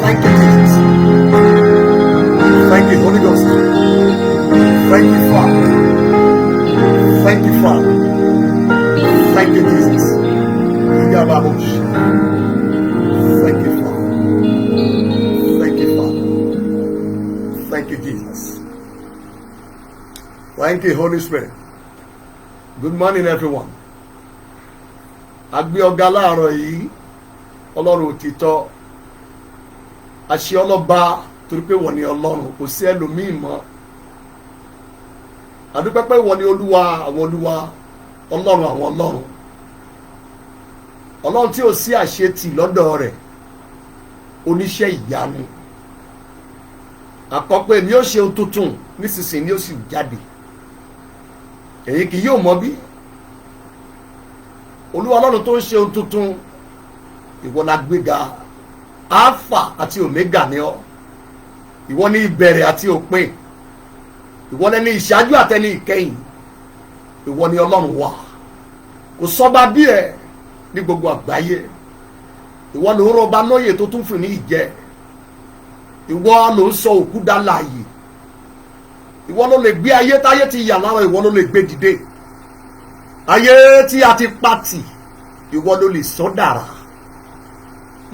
Thank you, Jesus. Thank you, Holy Ghost. Thank you, Father. Thank you, Father. Thank you, Jesus. Thank you, Father. Thank you, Father. Thank you, Jesus. Thank you, Holy Spirit. Good morning, everyone. Agbe ọ̀gá láàárọ̀ yìí, Ọlọ́run òtítọ́, àṣẹ ọlọ́ba torí pé wọ́n ní Ọlọ́run, kò sí ẹlòmíì mọ́. Àdúpẹ́ pé wọ́n ní Olúwa àwọn olúwa, Ọlọ́run àwọn ọlọ́run. Ọlọ́run tí ò sí àṣetì lọ́dọ̀ rẹ̀, oníṣẹ́ ìyanu. Àkọ́pẹ́ ni ó ṣe ohun tuntun nísinsìnyí ni ó sì jáde. Èyí kì yóò mọ̀ bí. Olúwa Ọlọ́run tó ń ṣe ohun tuntun, ìwọ la gbéga, Alpha àti Omega ni ọ́. Ìwọ ni ìbẹ̀rẹ̀ àti òpin. Ìwọ ni ìṣáájú àtẹni ìkẹyìn. Ìwọ ni Ọlọ́run wa. Kò sọ́ba bí ẹ ní gbogbo àgbáyé. Ìwọ ló ń rọba lóyè tó tún fún ní ìjẹ. Ìwọ ló ń sọ òkú dá láàyè. Ìwọ ló lè gbé ayé táyé ti yà lára, ìwọ ló lè gbé dìde. Ayé tí a ti pàtì, ìwọ ló lè sọ dára.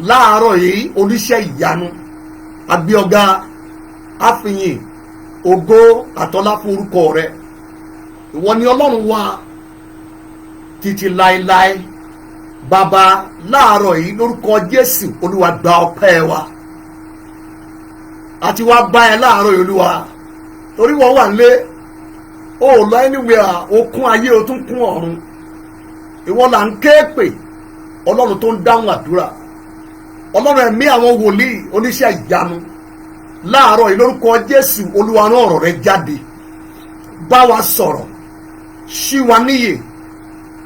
Láàárọ̀ yìí oníṣẹ́ ìyanu, agbé ọ̀gá, àfihàn ògo àtọ́lá fún orúkọ rẹ. Ìwọ ni Ọlọ́run wa títí láéláé. Bàbá, láàárọ̀ yìí lórúkọ Jésù, Olúwa gba ọpẹ́ wa. Àti wá bá ẹ láàárọ̀ yìí, Olúwa, torí wọ́n wà nílé, ó lọ anywhere, ó kún ayé, ó tún kún ọ̀run. Ìwọ là ń ké pè, Ọlọ́run tó ń dáhùn àdúrà. Ọlọ́run ẹ̀mí àwọn wòlíì oníṣẹ́ ìyanu. Láàárọ̀ yìí lórúkọ Jésù, Olúwa rán ọ̀rọ̀ rẹ jáde. Bá wa sọ̀rọ̀, ṣí wa níyè,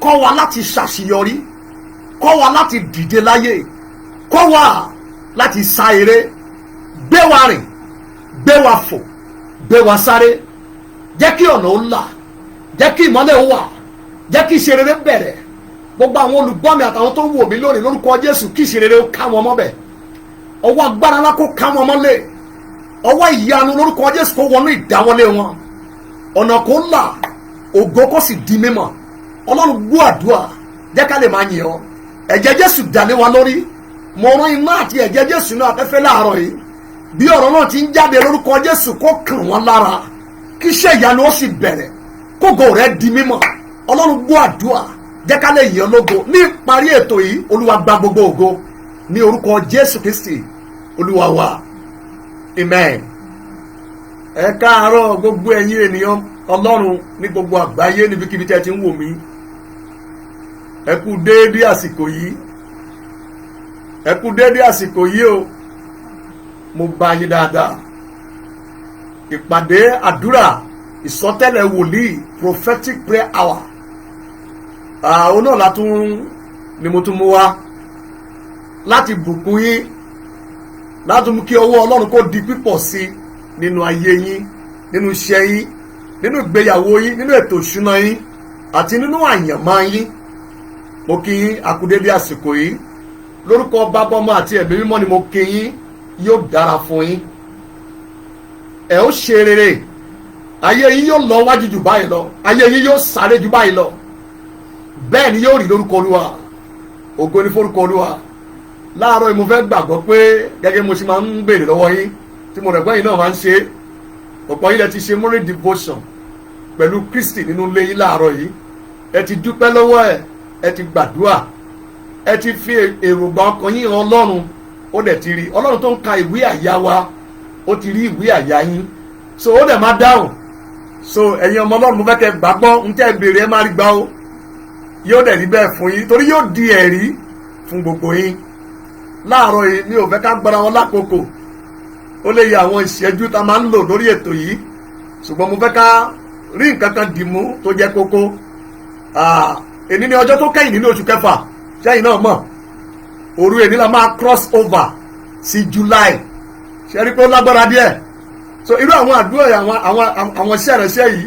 kọ́ wa láti ṣàṣeyọrí, kọ́ wa láti dìde láyé, kọ́ wa láti sá eré, gbé wa rìn, gbé wa fò, gbé wa sáré. Jẹ́ kí ọ̀nà ó là, jẹ́ kí ìmọ́lẹ̀ ó wà, jẹ́ kí ìṣe rere bẹ̀rẹ̀. Gbogbo àwọn olùgbọ́ mi àtàwọn tó wò mí lónìí lórúkọ Jésù, kí ìṣe rere ó ká wọn mọ́bẹ̀. Ọwọ́ agbára ńlá kó ká wọn mọ́lẹ̀. Ọwọ́ ìyanu lórúkọ Jésù kó wọnú ìdáwọlé wọn. Ọ̀nà kó là, ògo kó sì di mímọ́. ọlọ́run gbọ́ àdúrà jẹ́ ká lè máa yìn ọ́. ẹ̀jẹ̀ Jésù dálé wa lórí, mo rán iná àti ẹ̀jẹ̀ Jésù náà afẹ́fẹ́ láàárọ̀ yìí, bí ọ̀rọ̀ náà ti ń jáde lórúkọ Jésù kó kàn wọ́n lára, kí iṣẹ́ ìyanu ó sì bẹ̀rẹ̀, kógo rẹ̀ di mímọ́. ọlọ́run gbọ́ àdúrà jẹ́ ká lè yìn ọ́ lógo. ní ìparí ètò yìí, olúwa gba gbogbo ògo ní orúkọ Jésù Kristi olúwa wa, amen. ẹ káàárọ̀ gbogbo ẹ̀yin ènìyàn ọlọ́run ní gbogbo àgbáyé níbikíbi tí ẹ ti ń wò mí. ẹ kú déédé àsìkò yìí, ẹ kú déédé àsìkò yìí o, mo bá yín dáadáa. ìpàdé àdúrà ìsọtẹ́lẹ̀ wòlíì prophetic prayer hour, àwọn náà látún ni mo tún mú wá láti bùkún yín, láti mú kí ọwọ́ ọlọ́run kó di pípọ̀ sí nínú ayé yín, nínú iṣẹ́ yín, nínú ìgbéyàwó yín, nínú ètò ìṣúná yín àti nínú àyànmọ́ yín. mo kí yín àkúdédé àsìkò yìí lórúkọ Bàbá Ọmọ àti Ẹ̀mí Mímọ́ ni mo kí yín. yóò dára fún yín, ẹ ó ṣe rere, ayé yín yóò lọ wájú jù báyìí lọ, ayé yín yóò sáré jù báyìí lọ, bẹ́ẹ̀ ni yóò rí lórúkọ Olúwa. ògo ni forúkọ Olúwa. láàárọ̀ yìí mo fẹ́ gbàgbọ́ pé gẹ́gẹ́ mo ṣe máa ń béèrè lọ́wọ́ yín, tí mo rẹ̀ gbọ́ yín náà máa ń ṣe, ọ̀pọ̀ yín lẹ ti ṣe morning devotion pẹ̀lú Kristi nínú ilé yín láàárọ̀ yìí, ẹ ti dúpẹ́ lọ́wọ́ ẹ̀, ẹ ti gbàdúrà, ẹ ti fi èròǹgbà ọkàn yín hàn Ọlọ́run, ó dẹ̀ ti rí. Ọlọ́run tó ń ka ìwé àyà wa, ó ti rí ìwé àyà yín, so ó dẹ̀ máa dáhùn. so ẹ̀yin ọmọ Ọlọ́run mo fẹ́ kẹ́ gbàgbọ́ ń tẹ́ béèrè ẹ má rí gbà ó, yóò dẹ̀ rí bẹ́ẹ̀ fún yín, torí yóò di ẹ̀rí fún gbogbo yín. láàárọ̀ yìí mi ò fẹ́ ká gbára wọn lákòókò, ó lè yẹ àwọn ìṣẹ́jú tá a máa ń lò lórí ètò yìí, ṣùgbọ́n mo fẹ́ ká rí nǹkan kan dìmú tó jẹ́ kókó. èní ni ọjọ́ tó kẹ́yìn nínú oṣù kẹfà, ṣẹ́yìn náà mọ̀, òru èní la máa cross over sí July, ṣe rí pé ó lágbára díẹ̀. so irú àwọn àdúrà àwọn iṣẹ́ ìrẹsẹ̀ yìí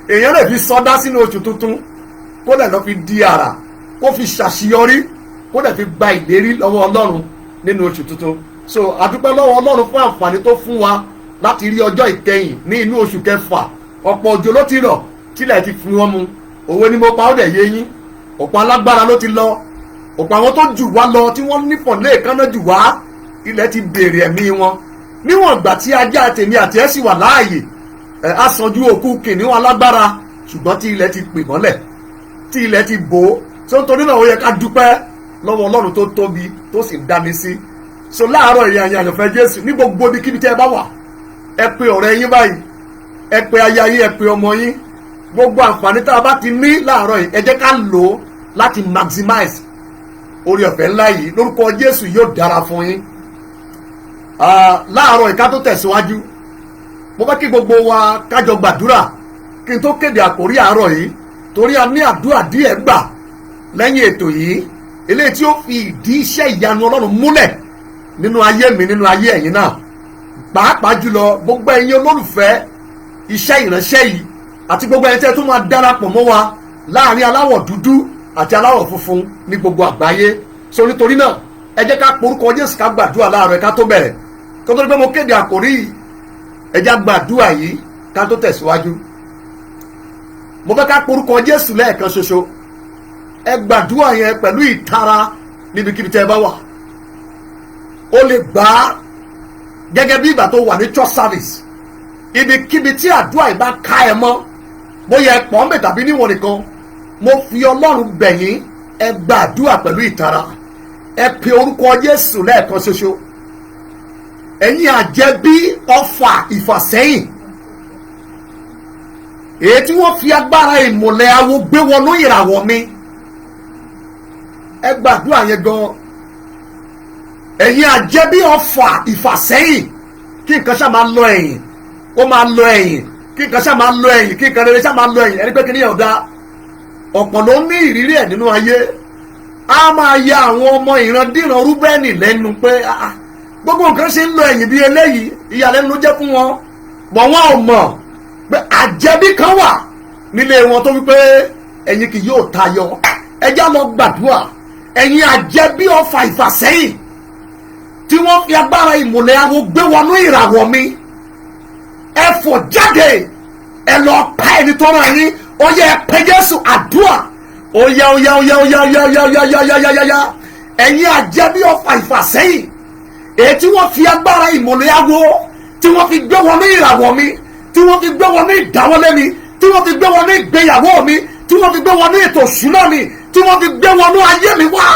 èèyàn lè fi sọdá sínú oṣù tuntun, kó dẹ̀ lọ fi di àrà, kó fi ṣàṣeyọrí, kó dẹ̀ fi gba ìlérí lọ́wọ́ Ọlọ́run nínú oṣù tuntun. so àdúpẹ́ lọ́wọ́ Ọlọ́run fún àǹfààní tó fún wa láti rí ọjọ́ ìkẹyìn ní inú oṣù kẹfà. ọ̀pọ̀ òjò ló ti rọ̀ tílẹ̀ ti fi wọ́n mu, òwe ni mo pa ó dẹ̀ yé yín. ọ̀pọ̀ alágbára ló ti lọ, ọ̀pọ̀ àwọn tó jù wá lọ tí wọ́n nípọ̀n lẹ́ẹ̀kanná jù wá, ilẹ̀ ti béèrè ẹ̀mí wọn. níwọ̀n ìgbà tí ajá tèmi àti ẹ̀ sì wà láàyè, á sàn ju òkú kìnìún alágbára, ṣùgbọ́n tí ilẹ̀ ti pè mọ́lẹ̀, tí ilẹ̀ ti bò ó. so nítorí náà ó yẹ ká dúpẹ́ lọ́wọ́ Ọlọ́run tó tóbi tó sì ń dání sí. so láàárọ̀ ìyẹn àyànfẹ́ Jésù ní gbogbo ibikíbi tẹ́ ẹ bá wà, ẹ pe ọ̀rẹ́ yín báyìí, ẹ pe aya yín, ẹ pe ọmọ yín. gbogbo àǹfààní tá a bá ti ní láàárọ̀ yìí, ẹ jẹ́ ká lò ó láti maximize orí ọ̀fẹ́ ńlá yìí. lórúkọ Jésù yóò dára fún yín. láàárọ̀ ìka tó tẹ̀síwájú, mo fẹ́ kí gbogbo wa kájọ gbàdúrà kí n tó kéde àkórí àárọ̀ yìí, torí a ní àdúrà díẹ̀ gbà lẹ́yìn ètò yìí, eléyìí tí ó fi ìdí iṣẹ́ ìyanu Ọlọ́run múlẹ̀ nínú ayé mi, nínú ayé ẹ̀yin náà, pàápàá jùlọ gbogbo ẹ̀yin olólùfẹ́ iṣẹ́ ìránṣẹ́ yìí àti gbogbo ẹ̀yin tẹ́ tó máa darapọ̀ mọ́ wa láàrin aláwọ̀ dúdú àti aláwọ̀ funfun ní gbogbo àgbáyé. so nítorí náà ẹ jẹ́ ká porúkọ Jésù, ká gbàdúrà láàárọ̀ ká tó bẹ̀rẹ̀, kó tó di pé mo kéde àkórí yìí. ẹ jẹ́ gbàdúrà yìí ká tó tẹ̀síwájú. mo fẹ́ ká porúkọ Jésù lẹ́ẹ̀kan ṣoṣo, ẹ gbàdúrà yẹn pẹ̀lú ìtara níbikíbi tẹ́ ẹ bá wà. ó lè gbà á gẹ́gẹ́ bí ìgbà tó wà ní church service, ibikíbi tí àdúrà yìí bá ká ẹ mọ́, bóyá ẹ pọ̀ mẹ́ tàbí níwọ̀n nìkan, mo fi Ọlọ́run bẹ̀ yín, ẹ gbàdúrà pẹ̀lú ìtara, ẹ pe orúkọ Jésù lẹ́ẹ̀kan ṣoṣo. ẹ̀yin àjẹbí ọfà ìfàsẹ́yìn, èyí tí wọ́n fi agbára ìmùlẹ̀ awo gbé wọnú ìràwọ̀ mi, ẹ gbàdúrà yẹn gan. ẹ̀yin àjẹbí ọfà ìfàsẹ́yìn, kí nǹkan ṣá máa lọ ẹ̀yìn, ó máa lọ ẹ̀yìn, kí nǹkan ṣá máa lọ ẹ̀yìn, kí nǹkan rere ṣá máa lọ ẹ̀yìn. ẹni pé kí ni ọ̀dà, ọ̀pọ̀ ló ní ìrírí ẹ̀ nínú ayé. a máa ya àwọn ọmọ ìrandíran Rúbẹ́nì lẹ́nu pé gbogbo nǹkan ṣe ń lọ ẹ̀yìn bí eléyìí, ìyàlẹ́nu ló jẹ́ fún wọn. bọ̀ wọn ò mọ̀ pé àjẹbí kan wà nílé wọn tó wípé ẹ̀yin kì yóò tayọ. ẹ já lọ gbàdúrà. ẹ̀yin àjẹbí ọfà ìfàsẹ́yìn tí wọ́n fi agbára ìmùlẹ̀ awo gbé wọnú ìràwọ̀ mi, ẹ fò jáde, ẹ lọ pa ẹni tó rán yín. ó yẹ ẹ pé Jésù. àdúrà Oya oya oya oya oya oya oya oya oya oya oya ẹ̀yin àjẹbí ọfà ìfàsẹ́yìn èyí tí wọ́n fi agbára ìmọ̀lẹ́ awo tí wọ́n fi gbé wọn ní ìràwọ̀ mi tí wọ́n fi gbé wọn ní ìdáwọ́lé mi tí wọ́n fi gbé wọn ní ìgbéyàwó mi tí wọ́n fi gbé wọn ní ètò ìṣúná mi tí wọ́n fi gbé wọn ní ayé mi wá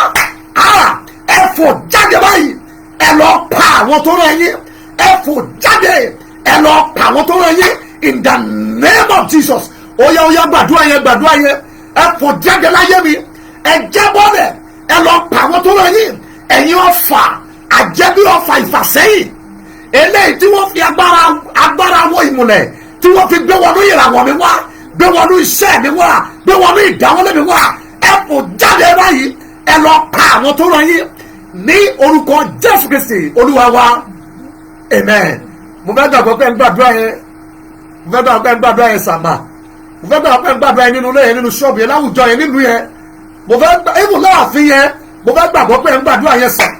ẹ fò jáde báyìí ẹ lọ pa àwọn tó rán yín ẹ fò jáde ẹ lọ pa àwọn tó rán yín in the name of Jesus. Oya oya gbàdúrà yẹn ẹ fò jáde láyé mi ẹ jábọ́ bẹ̀ ẹ lọ pa àwọn tó rán yín ẹ̀yin ọfà àjẹbí ọfà ìfàsẹ́yìn eléyìí tí wọ́n fi agbára wọ ìmùlẹ̀ tí wọ́n fi gbé wọnú ìràwọ̀ mi wá gbé wọnú iṣẹ́ mi wá gbé wọnú ìdáwọ́lé mi wá ẹ fò jáde báyìí ẹ lọ pa àwọn tó rán yín ní orúkọ Jésù Kristi Olúwa wa amen. Mo fẹ́ gbàgbọ́ pé ń gbàdúrà yẹn mo fẹ́ gbàgbọ́ pé ń gbàdúrà yẹn sàmà mo fẹ́ gbàgbọ́ pé ń gbàdúrà yẹn nínú ilé yẹn nínú ṣọ́ọ̀bù yẹn láwùjọ yẹn nílùú yẹn mo fẹ́ ìmù láàfin yẹn mo fẹ́ gbàgbọ́ pé ń gbàdúrà yẹn sàn.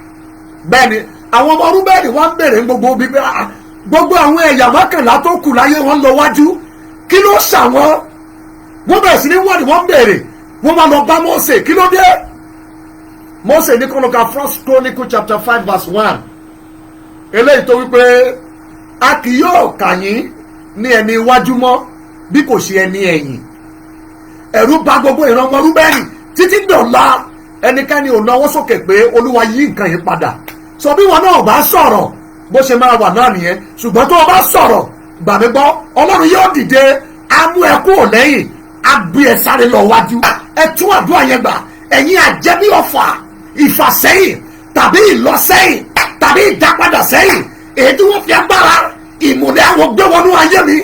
Bẹ́ẹ̀ ni àwọn ọmọ Rúbẹ́nì wọ́n ń bèrè gbogbo bíbí gbogbo àwọn ẹ̀yà mọ́kànlá tó kù láyé wọn lọ wájú kí ló ṣàwọn wọ́n bẹ̀rẹ̀ sí ní wọ́ọ̀dì wọ́n bèrè wọ́n máa lọ bá Mósè kí ló dé. Mósè ní kọ́nùkà First Chronicle chapter 5 verse 1 eléyìí tó wípé a kì yóò kà yín ní ẹni iwájú mọ́ bí kò ṣe ẹni ẹ̀yìn. Ẹ̀rù bà gbogbo ìran ọmọ Rúbẹ́nì títí dọ̀la ẹnikẹ́ni ò náwó sókè pé Olúwa yí nǹkan yìí padà. Sọ bí wọn náà bá sọ̀rọ̀ bó ṣe máa wà náà nìyẹn ṣùgbọ́n tó o bá sọ̀rọ̀ gbà mí gbọ́ Ọlọ́run yóò dìde á mú ẹ kúrò lẹ́yìn á gbé ẹ sáré lọ wájú. Ẹ tún àdúrà yẹn gbà ẹ̀yin àjẹbí ọ̀fà ìfàsẹ́yìn tàbí ìlọsẹ́yìn tàbí ìdápadà sẹ́yìn èyí tí wọ́n fi agbára ìmùlẹ̀ àwọn gbé wọnú ayé mi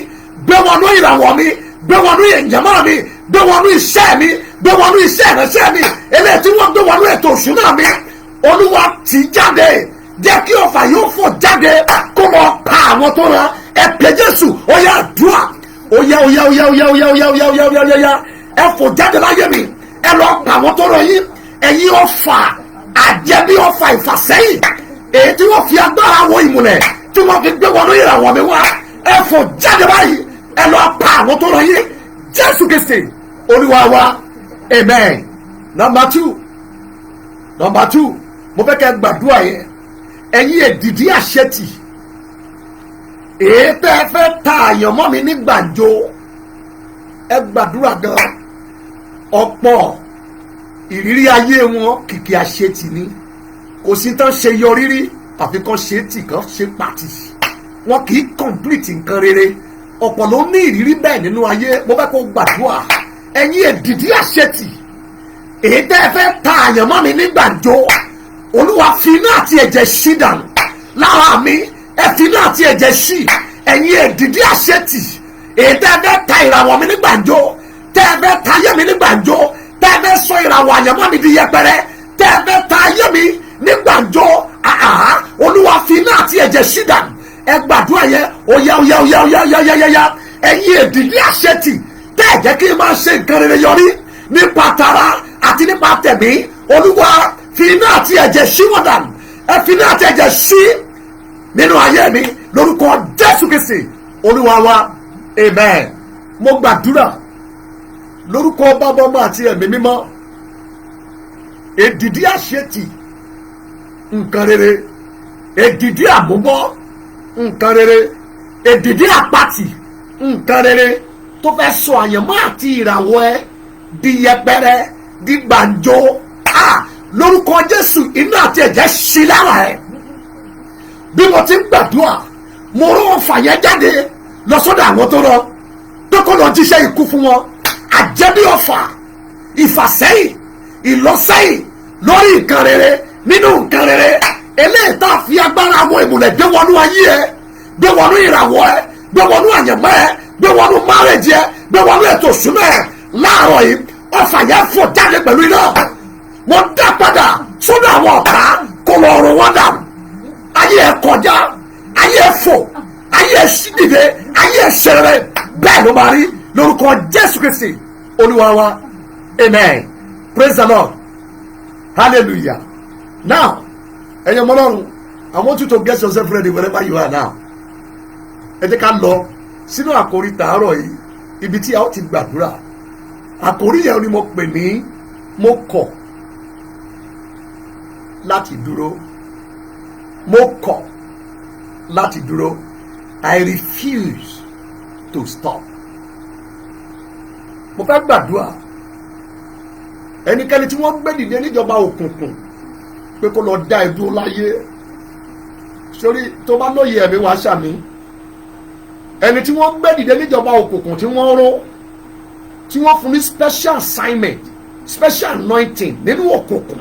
gbé wọnú ìràwọ̀ mi gbé wọnú ìyàmọ́ mi gbé wọnú iṣẹ́ mi gbé wọnú iṣẹ́ ìránṣẹ́ mi eléyìí tí wọ́n gbé wọnú ètò òṣùnà mi Olúwa tì jáde jẹ́ kí ọfà yóò fò jáde kó lọ pa àwọn tó rán ẹ pè Jésù ó yá àdúrà ó yá ó yá ó yá ó yá ó yá ó yá ó yá ó yá ó yá ó yá ẹ fò jáde láyé mi ẹ lọ pa àwọn tó rán yín ẹ̀yin ọfà àjẹbí ọfà ìfàsẹ́yìn èyí tí wọ́n fi agbára wọ ìmùlẹ̀ tí wọ́n fi gbé wọnú ìràwọ̀ mi wá ẹ fò jáde báyìí ẹ lọ pa àwọn tó rán yín Jésù Kristi Olúwa wa amen. Number two mo fẹ́ kẹ́ gbàdúrà yẹn ẹ̀yin èdìdí àṣetì èyí tẹ́ ẹ fẹ́ ta àyànmọ́ mi ní gbàǹjo ẹ gbàdúrà gan ọ̀pọ̀ ìrírí ayé wọn kìkì àṣetì ni kò sí tán ṣe yọrí rí àfi kan ṣe tì kan ṣe pàtì wọn kì í complete nǹkan rere ọ̀pọ̀ ló ní ìrírí bẹ́ẹ̀ nínú ayé mo fẹ́ kó gbàdúrà ẹ̀yin èdìdí àṣetì èyí tẹ́ ẹ fẹ́ ta àyànmọ́ mi ní gbàǹjo Olúwa fi iná àti ẹ̀jẹ̀ ṣí dànù lára mi ẹ fi iná àti ẹ̀jẹ̀ ṣí ẹ̀yin èdìdí àṣetì èyí tẹ́ ẹ fẹ́ ta ìràwọ̀ mi ní gbàǹjo tẹ́ ẹ fẹ́ ta ayé mi ní gbàǹjo tẹ́ ẹ fẹ́ sọ ìràwọ̀ àyànmọ́ mi di yẹpẹrẹ tẹ́ ẹ fẹ́ ta ayé mi ní gbàǹjo Olúwa fi iná àti ẹ̀jẹ̀ ṣí dànù ẹ gbàdúrà yẹn óyá óyá óyá óyá óyá óyá ẹ̀yin èdìdí àṣetì tẹ́ ẹ jẹ́ kí n máa ṣe nǹkan rere yọrí nípa tara àti nípa tẹ̀mí Olúwa fi iná àti ẹ̀jẹ̀ ṣí wọn dànù ẹ fi iná àti ẹ̀jẹ̀ ṣí nínú ayé mi lórúkọ Jésù Kristi Olúwa wa amen. Mo gbàdúrà lórúkọ Bàbá Ọmọ àti Ẹ̀mí Mímọ́ èdìdí àṣetì nǹkan rere èdìdí àmúbọ́ nǹkan rere èdìdí àpatì nǹkan rere tó fẹ́ sọ àyànmọ́ àti ìràwọ̀ ẹ di yẹpẹrẹ di gbàǹjo lórúkọ Jésù iná àti ẹ̀jẹ̀ ṣí lára ẹ bí mo ti ń gbàdúrà mo rán ọfà yẹn jáde lọ sọ́dọ̀ àwọn tó rọ pé kó lọ jíṣẹ́ ikú fún wọn àjẹbí ọfà ìfàsẹ́yìn ìlọsẹ́yìn lórí nǹkan rere nínú nǹkan rere eléyìí tá a fi agbára àwọn ìmùlẹ̀ gbé wọnú ayé ẹ gbé wọnú ìràwọ̀ ẹ gbé wọnú àyànmọ́ ẹ gbé wọnú márèjì ẹ gbé wọnú ètò ìṣúná ẹ láàárọ̀ yìí ọfà yẹn fò jáde pẹ̀lú iná mo dá padà sọ́dọ̀ àwọn ọ̀tá kó lọ rún wọn dànù ayé ẹ kọjá ayé ẹ fò ayé ẹ sídìde ayé ẹ ṣẹrẹ bẹ́ẹ̀ ló máa rí lórúkọ Jésù Kristi Olúwa wa amen. Praise the Lord, hallelujah. Now ẹ̀yin ọmọ Ọlọ́run, I want you to get yourself ready wherever you are now. Ẹ jẹ́ ká lọ sínú àkórí tàárọ̀ yìí ibi tí a ó ti gbàdúrà. Àkórí yẹn ni mo pè ní mo kọ̀ láti dúró, mo kọ̀ láti dúró. I refuse to stop. Mo fẹ́ gbàdúrà ẹnikẹ́ni tí wọ́n gbé dìde níjọba òkùnkùn pé kó lọ dá ẹ dúró láyé, sórí tó bá lóye ẹ̀mí wá sàmì. Ẹni tí wọ́n gbé dìde níjọba òkùnkùn tí wọ́n ró, tí wọ́n fún ní special assignment, special anointing nínú òkùnkùn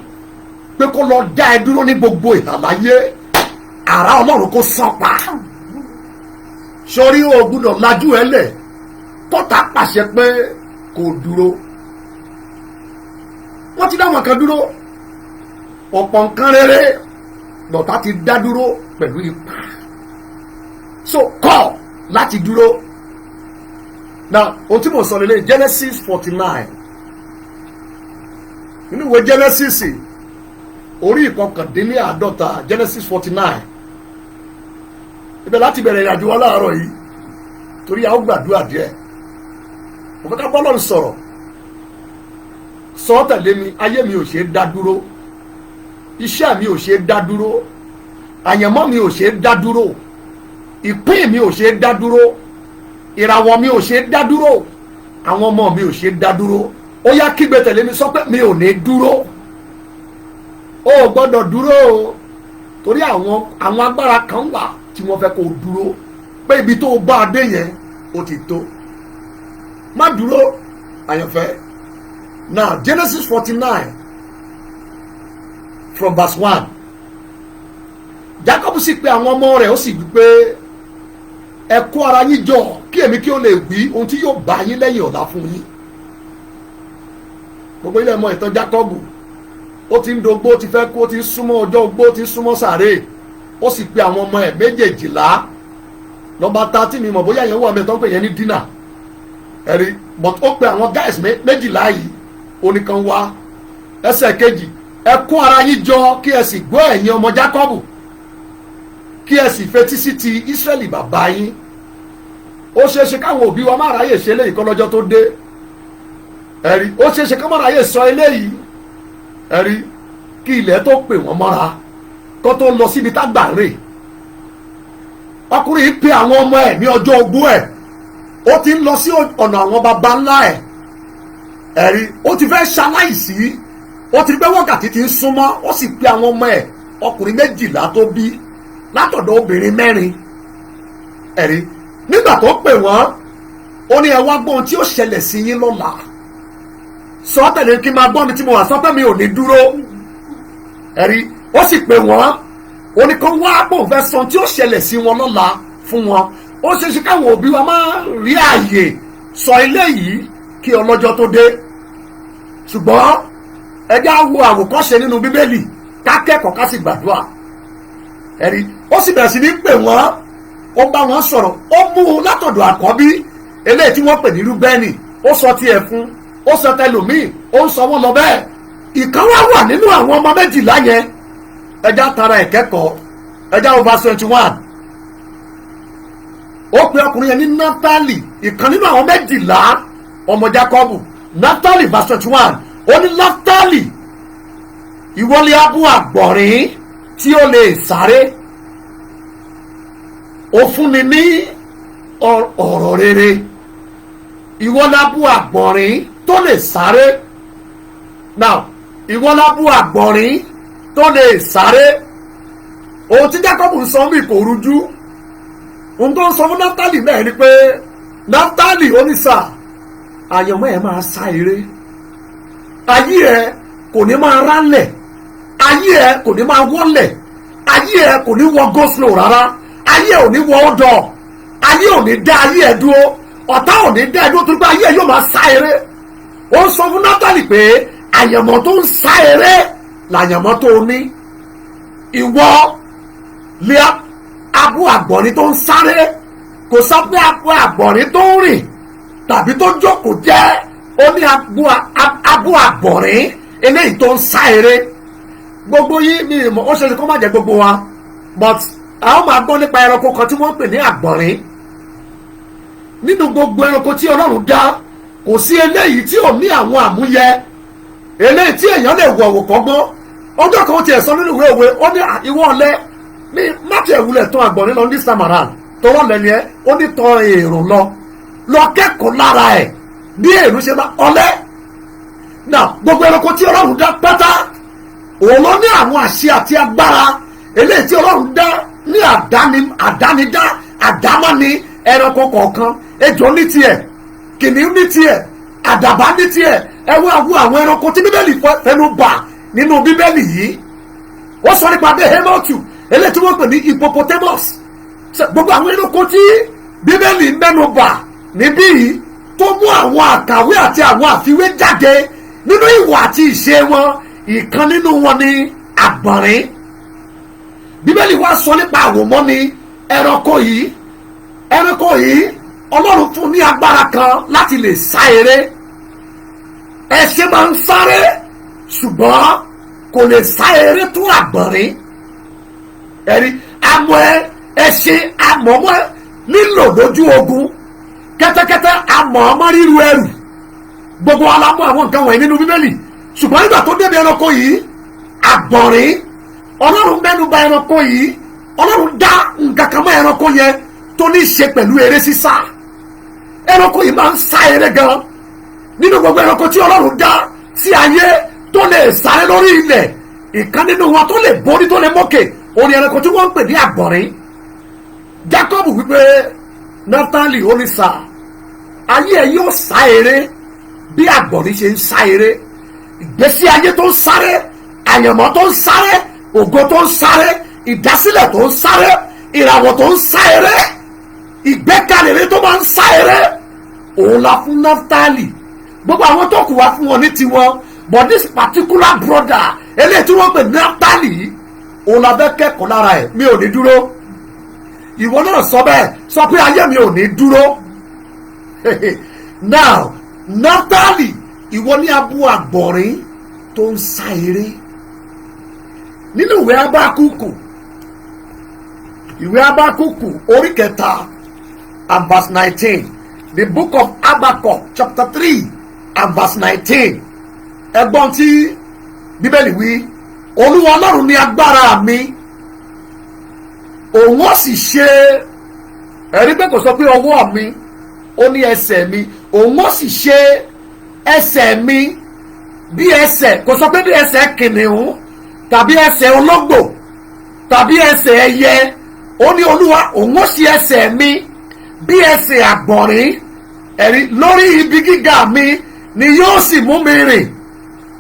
pé kó lọ dá ẹ dúró ní gbogbo ìhàláyé, àrá Ọlọ́run kó sán pa. Sórí o gbọ́dọ̀ lajú ẹ lẹ̀ kọ́ta pàṣẹ pé kò dúró. Wọ́n ti dá wọn kan dúró, ọ̀pọ̀ nǹkan rere lọ́tà ti dá dúró pẹ̀lú ipá. So kọ̀ láti dúró. Now ohun tí mo sọ lélẹ̀ Genesis 49 nínú ìwé Genesis orí ìkọkàndínláàádọ́ta Genesis 49 ibẹ̀ láti bẹ̀rẹ̀ ìrìnàjò wa láàárọ̀ yìí torí a ó gbàdúrà díẹ̀. Mo fẹ́ ká bọ́lọ̀ sọ̀rọ̀, sọ tẹ̀lé mi. Ayé mi ò ṣe é dá dúró, iṣẹ́ mi ò ṣe é dá dúró, àyànmọ́ mi ò ṣe é dá dúró, ìpín mi ò ṣe é dá dúró, ìràwọ̀ mi ò ṣe é dá dúró, àwọn ọmọ mi ò ṣe é dá dúró. Ó yá kígbe tẹ̀lé mi, sọ pé mi ò ní dúró. O ò gbọ́dọ̀ dúró o, torí àwọn agbára kan wà tí wọ́n fẹ́ kó o dúró, pé ibi tó o bá a dé yẹn ó ti tó. Má dúró àyànfẹ́. Now Genesis 49 from verse 1. Jacob sì pè àwọn ọmọ rẹ̀, ó sì wí pé ẹ kó ara yín jọ kí èmi kí ó lè wí ohun tí yóò bá yín lẹ́yìn ọ̀la fún yín. Gbogbo ilé mọ ìtàn Jacob, ó ti ń dogbó, ó ti fẹ́ kú, ó ti ń súnmọ́ ọjọ́ ogbó, ó ti ń súnmọ́ sàréè. Ó sì pè àwọn ọmọ ẹ̀ méjèèjìlá. Nọ́mbà 13 mi mọ̀ bóyá yẹn wà mẹ́tọ́ ń pè yẹn ní dínà ẹ̀rí, but ó pe àwọn guys méjìlá yìí oníkan wá. Ẹsẹ̀ kejì, ẹ kó ara yín jọ kí ẹ sì gbọ́ ẹ̀yin ọmọ Jákọ́bù, kí ẹ sì fetí sí ti Ísírẹ́lì bàbá yín. Ó ṣeéṣe káwọn òbí wa má ráyè ṣe eléyìí kọ́ lọ́jọ́ tó dé ẹ̀rí, ó ṣeéṣe ká má ráyè sọ eléyìí ẹ̀rí, kí ilẹ̀ tó pè wọ́n mọ́ra kó tó lọ síbi tá gbà rè. Ọkùnrin yìí pe àwọn ọmọ ẹ̀ ní ọjọ́ ogbó ẹ̀, ó ti ń lọ sí ọ̀nà àwọn baba ńlá ẹ̀ ẹ̀rí, ó ti fẹ́ ṣaláìsí, ó ti gbé wákàtí ti ń súnmọ́. Ó sì pe àwọn ọmọ ẹ̀ ọkùnrin méjìlá tó bí látọ̀dọ̀ obìnrin 4 ẹ̀rí. Nígbà tó pè wọ́n, ó ní ẹ wá gbọ́ ohun tí ó ṣẹlẹ̀ sí yín lọ́la. Sọ tẹ̀lé kí n máa gbọ́ mi tí mo wà, sọ pé mi ò ní dúró ẹ̀rí. Ó sì pè wọ́n, ó ní kó wá pò fẹ́ sọ tí ó ṣẹlẹ̀ sí wọn lọ́la fún wọn. Ó ṣe ṣe káwọn òbí wa máa rí àyè sọ eléyìí kí ọlọ́jọ́ tó dé. Ṣùgbọ́n ẹ já wo àwòkọ́ṣe nínú Bíbélì, ká kẹ́kọ̀ọ́ ká sì gbàdúrà ẹ̀rí. Ó sì bẹ̀rẹ̀ sí ní pè wọ́n, ó bá wọn sọ̀rọ̀, ó mú un látọ̀dọ̀ àkọ́bí eléyìí tí wọ́n pè ní Rúbẹ́nì, ó sọ tiẹ̀ fún, ó sọ tẹlòmíì, ó ń sọ wọ́n lọ bẹ́ẹ̀. Ìkan wà nínú àwọn ọmọ méjìlá yẹn, ẹja tara ìkẹ́kọ̀ọ́, ẹja wo verse 21. Ó pe ọkùnrin yẹn ní Náftálì, ìkan nínú àwọn méjìlá ọmọ Jákọ́bù. Náftálì verse 21, ó ní Náftálì, ìwọ ni abo àgbọ̀nrín tí ó lè sáré, ó fúnni ní ọ̀rọ̀ rere. Ìwọ ni abo àgbọ̀nrín tó lè sáré. Now ìwọ ni abo àgbọ̀nrín tó lè sáré. Ohun tí Jákọ́bù ń sọ mí kò rújú. Ohun tó ń sọ fún Náftálì náà ni pé Náftálì onísà, àyànmọ́ ẹ̀ máa sá eré, ayé ẹ̀ kò ní máa rálẹ̀, ayé ẹ̀ kò ní máa wọ́lẹ̀, ayé ẹ̀ kò ní wọ go slow rárá, ayé ẹ̀ ò ní wọ ọ̀dọ̀, ayé ò ní dá ayé ẹ̀ dúró, ọ̀tá ò ní dá ẹ̀ dúró, tó gbé ayé ẹ̀ yóò máa sá eré. Ó ń sọ fún Náftálì pé àyànmọ́ tó ń sá eré làyànmọ́ tó ní. Ìwọ lé abo àgbọ̀nrín tó ń sáré, kò sọ pé abo àgbọ̀nrín tó ń rìn tàbí tó jókòó jẹ́, ó ní abo àgbọ̀nrín eléyìí tó ń sá eré. Gbogbo yìí ni ìmọ̀, ó ṣe é kó má jẹ́ gbogbo wa, but a ó máa gbọ́ nípa ẹranko kan tí wọ́n ń pè ní àgbọ̀nrín. Nínú gbogbo ẹranko tí Ọlọ́run dá, kò sí eléyìí tí ò ní àwọn àmúyẹ eléyìí tí èèyàn lè wọ̀ kọ́gbọ́n. Ọjọ́ kan ó tiẹ̀ sọ nínú ìwé òwe, ó ní ìwọ ọ̀lẹ ní máti ẹ̀wúlẹ̀ tán àgbọ̀nrín lọ this time around tọwọ́ lẹ́ni ẹ́, ó ní tọ èrò lọ kẹ́kọ̀ọ́ lára ẹ̀ bí èrò ṣe máa ọ̀lẹ. Náà gbogbo ẹranko tí Ọlọ́run dá pátá òun ló ní àwọn àṣẹ àti agbára eléyìí tí Ọlọ́run dá ní àdánidá àdámọ́ni ẹranko kọ̀ọ̀kan. Ejò ní tiẹ̀, kìnìún ní tiẹ̀, àdàbà ní tiẹ̀. Ẹ wo àwọn ẹranko tí Bíbélì fẹnu bà nínú Bíbélì yìí. Ó sọ nípa Behemoth eléyìí tí wọ́n pè ní hippopotamus. Gbogbo àwọn ẹranko tí Bíbélì mẹ́nu bà níbí yìí tó mú àwọn àkàwé àti àwọn àfiwé jáde nínú ìwà àti ìṣe wọn. Ìkan nínú wọn ni àgbọ̀nrín. Bíbélì wá sọ nípa àwòmọ́ni ẹranko yìí. Ọlọ́run fún ní agbára kan láti lè sá eré. Ẹṣin máa ń sáré ṣùgbọ́n kò lè sá eré tó àgbọ̀nrín. Ẹ̀rí ẹṣin amọ̀ọ́mọ́ nílò lójú ogun. Kẹ́tẹ́kẹ́tẹ́ amọ̀ọ́mọ́ ríru ẹrù. Gbogbo alámú àwọn nǹkan wọ̀nyí nínú Bíbélì. Ṣùgbọ́n nígbà tó débi ẹranko yìí, àgbọ̀nrín, Ọlọ́run mẹ́nu bà ẹranko yìí. Ọlọ́run dá nǹkan kan mọ́ ẹranko yẹn tó ní í ṣe pẹ̀lú eré sísá. Ẹranko yìí máa ń sá eré gan. Nínú gbogbo ẹranko tí Ọlọ́run dá sí ayé tó lè sáré lórí ilẹ̀, ìkan nínú wọn tó lè borí tó lè mókè, òun ni ẹranko tí wọ́n ń pè ní àgbọ̀nrín. Jacob wípé Naftali onísà ayé ẹ yóò sá eré bí àgbọ̀nrín ṣe ń sá eré. Ìgbésí ayé tó ń sáré, àyànmọ́ tó ń sáré, ògo tó ń sáré, ìdásílẹ̀ tó ń sáré, ìràwọ̀ tó ń sá eré, ìgbékalẹ̀ tó máa ń sá eré, òun la fún Naftali. Gbogbo àwọn tó kù wá fún wọn ní tiwọn, but this particular brother eléyìí tí wọ́n pè Naftali, òun la fẹ́ kẹ́kọ̀ọ́ lára ẹ̀. Mi ò ní dúró. Ìwọ náà sọ bẹ́ẹ̀, sọ pé ayé mi ò ní dúró. Now Naftali, ìwọ ní abo àgbọ̀nrín tó ń sá eré. Nínú ìwé Ábákúkù orí 3 and verse 19, the book of Habakkuk chapter 3 and verse 19. Ẹgbọ́n tí Bíbélì wí, Olúwa Ọlọ́run ní agbára mi, òun ó sì ṣe, ẹ̀rí pé kò sọ pé ọwọ́ mi, ó ní ẹsẹ̀ mi, òun ó sì ṣe ẹsẹ̀ mi bí ẹsẹ̀, kò sọ pé bí ẹsẹ̀ kìnìún tàbí ẹsẹ̀ ológbò tàbí ẹsẹ̀ ẹyẹ. Ó ní Olúwa òun ó ṣe ẹsẹ̀ mi bí ẹsẹ̀ àgbọ̀nrín. Ẹ̀rí lórí ibi gíga mi ni yóò sì mú mi rìn.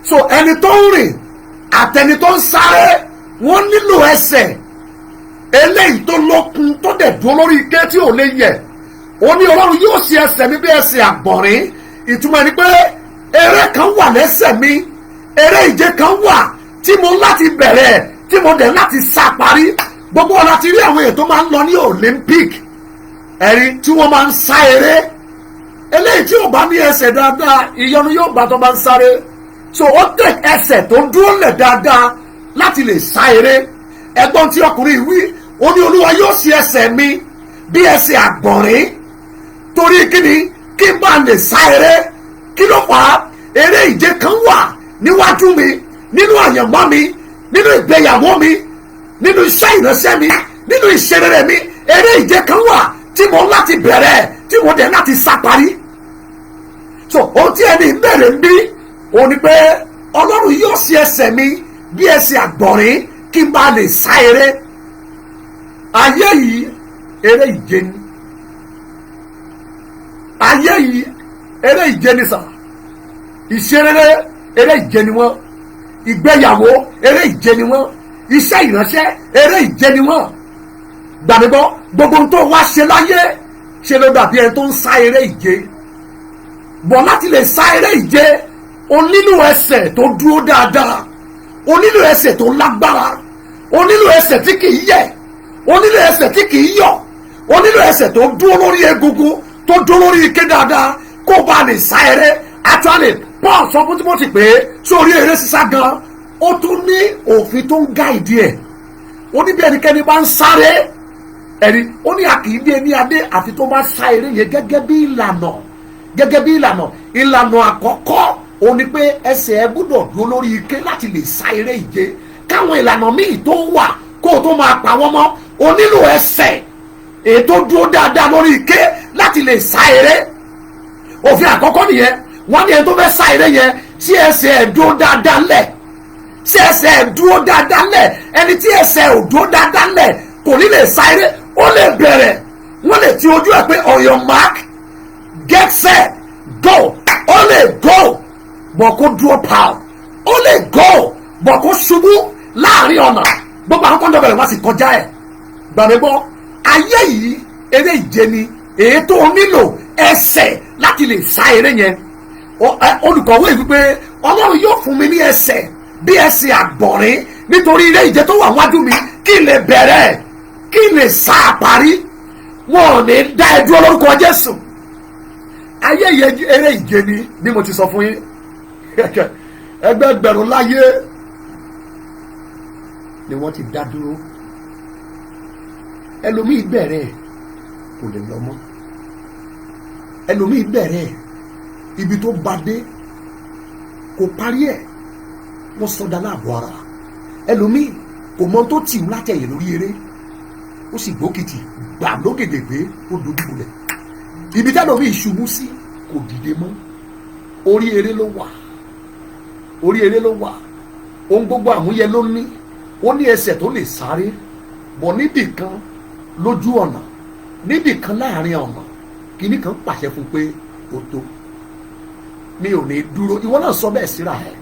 So ẹni tó ń rìn àtẹni tó ń sáré wọ́n nílò ẹsẹ̀ eléyìí tó lókun tó dẹ̀ dúró lórí ike tí ò lè yẹ̀. Ó ní Ọlọ́run yóò ṣe ẹsẹ̀ mi bí ẹsẹ̀ àgbọ̀nrín. Ìtumọ̀ ni pé eré kan wà lẹ́sẹ̀ mi, eré ìje kan wà tí mo láti bẹ̀rẹ̀, tí mo dẹ̀ láti sá parí. Gbogbo ọ̀la ti rí àwọn èèyàn tó máa ń lọ ní Olympic, ẹ̀rí tí wọ́n máa ń sá eré. Eléyìí tí ò bá ní ẹsẹ̀ dáadáa, ìyọnu yóò bá tó bá ń sáré. So ó tẹ̀ ẹsẹ̀ tó dúró lẹ̀ dáadáa láti lè sá eré. Ẹgbọ́n tí ọkùnrin wí, ó ní Olúwa yóò ṣe ẹsẹ̀ mi bí ẹsẹ̀ àgbọ̀nrín. Torí kíni? Kí n bá lè sá eré. Kí ló fà á? Eré ìje kan wà níwájú mi, nínú àyànmọ́ mi, nínú ìgbéyàwó mi, nínú iṣẹ́ ìránṣẹ́ mi, nínú ìṣerere mi. Eré ìje kan wà tí mo láti bẹ̀rẹ̀, tí mo dẹ̀ láti sá parí. So ohun tí ẹni bẹ̀rẹ̀ ń bí, òun ni pé Ọlọ́run yóò ṣe ẹsẹ̀ mi bí ẹsẹ̀ àgbọ̀nrín kí n bá lè sá eré. Ayé yìí eré ìje ni. Ayé yìí eré ìje ni sà. Ìṣerere eré ìje ni wọ́n. Ìgbéyàwó eré ìje ni wọ́n. Iṣẹ́ ìránṣẹ́ eré ìje ni wọ́n. Gbàgbọ́ gbogbo ohun tó wá ṣe láyé ṣe ló dàbí ẹni tó ń sá eré ìje. Bọ̀ láti lè sá eré ìje, o nílò ẹsẹ̀ tó dúró dáadáa, o nílò ẹsẹ̀ tó lágbára, o nílò ẹsẹ̀ tí kìí yẹ̀, o nílò ẹsẹ̀ tí kìí yọ̀, o nílò ẹsẹ̀ tó dúró lórí egungun, tó dúró lórí ike dáadáa kó bá lè sá eré. Actually Paul sọ fún Timothy pé sórí eré sísá gan, ó tún ní òfin tó ń gáìdì ẹ̀. Ó ní bí ẹnikẹ́ni bá ń sáré, ẹ̀rí ó ní a kìí dé ní adé àfi tó bá sá eré yẹn gẹ́gẹ́ bí ìlànà àkọ́kọ́ ó ní pé ẹsẹ̀ ẹ gbọ́dọ̀ dúró lórí ike láti lè sá eré ìje káwọn ìlànà míì tó wà kó o tó máa pa wọ́n mọ́ o nílò ẹsẹ̀ ètò dúró dáadáa lórí ike láti lè sá eré. òfin àkọ́kọ́ nìyẹn wọ́n ní ẹni tó fẹ́ sá eré yẹn tí ẹsẹ̀ ẹ̀ dúró dáadáa lẹ̀ tí ẹsẹ̀ ẹ̀ dúró dáadáa lẹ̀ ẹni tí ẹsẹ̀ ò dúró dáadáa lẹ̀ kò ní lè sá eré. ó lè bẹ̀rẹ̀ wọ́n lè ti ojú ẹ̀ pé on your mark get set go ó lè go bọ̀ kó dúró pound ó lè go bọ̀ kó ṣubú láàrin ọ̀nà gbogbo àwọn kọ́ńdọ̀ bẹ̀rẹ̀ wá sí kọjá ẹ̀ gbàgbọ́ ayé yìí eré ìje ni èyí tó nílò ẹsẹ̀ láti lè sá eré yẹn. olùkọ́wé wípé ọlọ́run yóò fún mi ní ẹsẹ̀ bí ẹsẹ̀ àgbọ̀nrín nítorí eré ìje tó wà wájú mi kí n lè bẹ̀rẹ̀ kí n lè sá a parí wọn ò ní dá ẹ dúró lórúkọ Jésù. ayé yẹn eré ìje ni bí mo ti sọ fún yín ẹgbẹgbẹ̀rún láyé ni wọ́n ti dá dúró ẹlòmíì bẹ̀rẹ̀ kò lè lọ mọ́ ẹlòmíì bẹ̀rẹ̀ ibi tó bá dé kò parí ẹ̀ wọ́n sọdá láàbọ̀ ara ẹlòmíì kò mọ tó tì í látẹ̀yìn lórí eré ó sì gbókìtì gbà lókèdè pé ó dojú bolẹ̀ ibi tẹ́lòmíì ṣubú sí kò dìde mọ́ orí eré ló wà orí eré ló wà ohun gbogbo àmúyẹ ló ní ó ní ẹsẹ̀ tó lè sáré bọ̀ níbìkan lójú ọ̀nà níbìkan láàrin ọ̀nà kìíní kan pàṣẹ fún pé ó tó mi ò ní dúró ìwọ náà sọ bẹ́ẹ̀ síra ẹ̀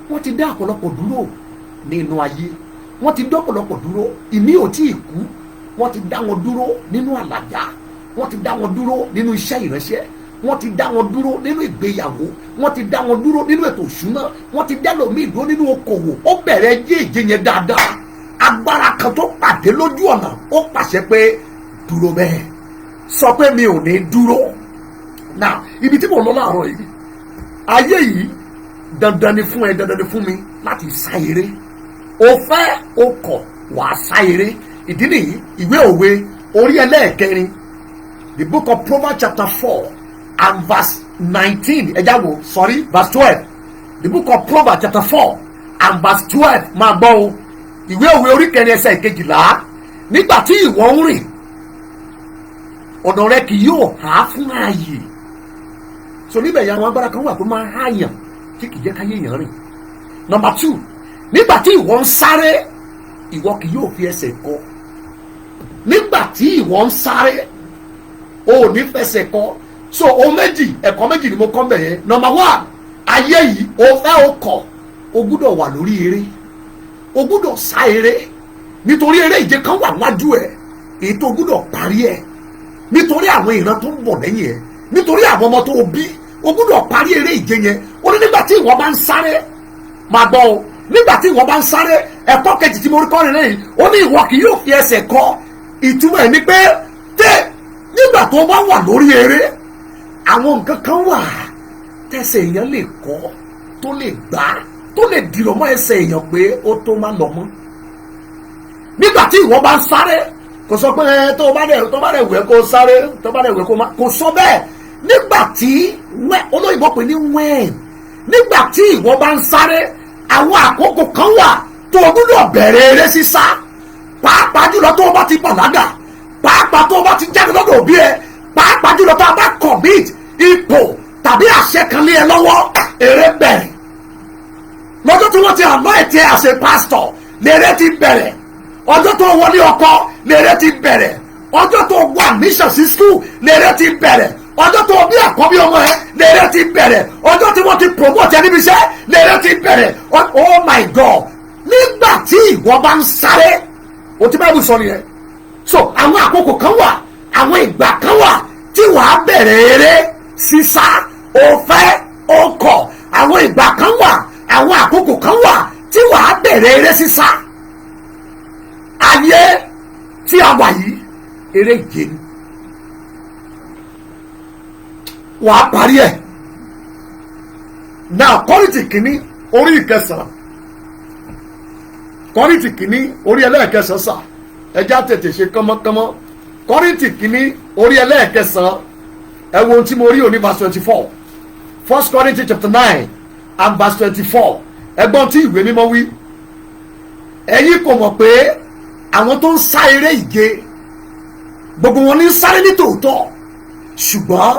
wọ́n ti dá ọ̀pọ̀lọpọ̀ dúró nínú ayé wọ́n ti dá ọ̀pọ̀lọpọ̀ dúró ìmí ò tí ì kú wọ́n ti dá wọn dúró nínú àlàjá wọ́n ti dá wọn dúró nínú iṣẹ́ ìránṣẹ́ wọ́n ti dá wọn dúró nínú ìgbéyàwó wọ́n ti dá wọn dúró nínú ètò ìṣúná wọ́n ti dá lòmíì dúró nínú okòwò ó bẹ̀rẹ̀ jéèjé yẹn dáadáa agbára kan tó pàdé lójú ọ̀nà ó pàṣẹ pé dúró bẹ́ẹ̀ sọ pé mi ò ní dúró. Now ibi tí mo lọ láàárọ̀ yìí ayé yìí dandan ni fún ẹ dandan ni fún mi láti sá eré o fẹ́ o kọ̀ wàá sá eré ìdí nìyí ìwé òwe orí ẹlẹ́ẹ̀kẹrin the book of Proverbs chapter 4 and verse 19 verse 12 the book of Proverbs chapter 4 and verse 12 máa gbọ́ o ìwé òwe orí kẹrin ẹsẹ̀ ìkejìlá nígbà tí ìwọ ń rìn ọ̀nà rẹ kì yóò há fún ààyè so níbẹ̀ yẹn àwọn agbára kan wà tó máa ń hàyàn tí kì í jẹ́ káyé èèyàn rìn. Number 2 nígbà tí ìwọ ń sáré ìwọ kì yóò fi ẹsẹ̀ kọ nígbà tí ìwọ ń sáré o ò ní fẹsẹ̀ kọ so o méjì ẹ̀kọ́ méjì ni mo kọ́ mbẹ̀ yẹn. Number 1 ayé yìí o fẹ́ o kọ̀ o gbúdọ̀ wà lórí eré o gbúdọ̀ sá eré nítorí eré ìje kan wà wájú ẹ̀ èyí tó gbúdọ̀ parí ẹ̀ nítorí àwọn ìran tó ń bọ̀ lẹ́yìn ẹ̀ nítorí àwọn ọmọ tó o bí o gbúdọ̀ parí eré ìje yẹn ó ní nígbà tí ìwọ bá ń sáré máa gbọ́ o nígbà tí ìwọ bá ń sáré ẹ̀kọ́ kejì tí mo rí kọ́rin lẹ́yìn ó ní ìwọ kì yóò fi ẹsẹ̀ kọ ìtumọ̀ ẹ̀ ni pé nígbà tó bá wà lórí eré àwọn nǹkan kan wà tẹsẹ̀ èèyàn lè kọ́ tó lè gbá tó lè dìrọ̀ mọ́ ẹsẹ̀ èèyàn pé ó tó má lọ mọ́ nígbà tí ìwọ bá ń sáré kò sọ pé tó bá dẹ̀ wẹ̀ kó sáré tó bá dẹ̀ wẹ̀ kó má kò sọ bẹ́ẹ̀ nígbà tí olóyìnbó pè ní wẹ́ẹ̀n nígbà tí ìwọ bá ń sáré àwọn àkókò kan wà tó o gbúdọ̀ bẹ̀rẹ̀ eré sísá pàápàá jùlọ tó o bá ti bàlágà pàápàá tó o bá ti jáde lọ́dọ̀ òbí ẹ pàápàá jùlọ tó o bá commit ipò tàbí àṣẹ kan lé ẹ lọ́wọ́ eré bẹ̀rẹ̀ lọ́jọ́ tí wọ́n ti àná ẹ̀tẹ́ àṣẹ pásítọ̀ léré ti bẹ̀rẹ̀ ọjọ́ tó wọlé ọkọ léré ti bẹ̀rẹ̀ ọjọ́ tó wà mission sí school léré ti bẹ̀rẹ̀ ọjọ́ tó bí àkọ́bí ọmọ ẹ léré ti bẹ̀rẹ̀ ọjọ́ tí wọ́n ti promote ẹ níbi iṣẹ́ léré ti bẹ̀rẹ̀ oh my God nígbà tí ìwọ bá ń sáré o ti báyìí sọ nìyẹn so àwọn àkókò kan wà àwọn ìgbà kan wà tí wàá bẹ̀rẹ̀ eré sísá òfẹ́ ọkọ̀ àwọn ìgbà kan wà àwọn àkókò kan wà tí wàá bẹ̀rẹ̀ eré sísá ayé tí a wà yìí eré ìje ni wàá parí ẹ̀ náà Kọ́ríńtì kìíní orí ìkẹsàn-án Kọ́ríńtì kìíní orí ẹlẹ́ẹ̀kẹsàn-án sà ẹjá tètè ṣe kánmọ́kánmọ́ Kọ́ríńtì kìíní orí ẹlẹ́ẹ̀kẹsàn-án ẹ wo ohun tí mo rí òní verse 24 1 Corinthians chapter 9 and verse 24. Ẹgbọ́n tí ìwé mímọ́ wí. Ẹ̀yin kò mọ̀ pé àwọn tó ń sá eré ìje gbogbo wọn ní sáré ní tòótọ́, ṣùgbọ́n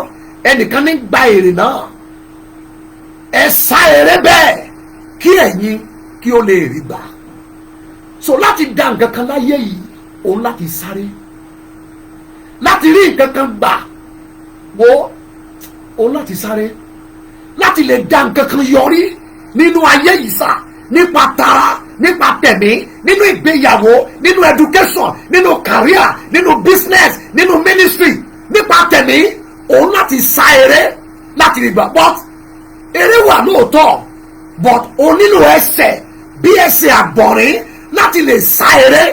ẹnìkan ní gba èrè náà. Ẹ sá eré bẹ́ẹ̀ kí ẹ̀yin kí ó lè rí gbà. So láti dá nǹkan kan láyé yìí òun láti sáré, láti rí nǹkan kan gbà wo òun láti sáré, láti lè dá nǹkan kan yọrí nínú ayé yìí sá, nípa tara, nípa tẹ̀mí, nínú ìgbéyàwó, nínú education, nínú career, nínú business, nínú ministry, nípa tẹ̀mí òun láti sá eré láti rí gbà. But eré wà lóòótọ́, but o nílò ẹsẹ̀ bí ẹsẹ̀ àgbọ̀nrín láti lè sá eré,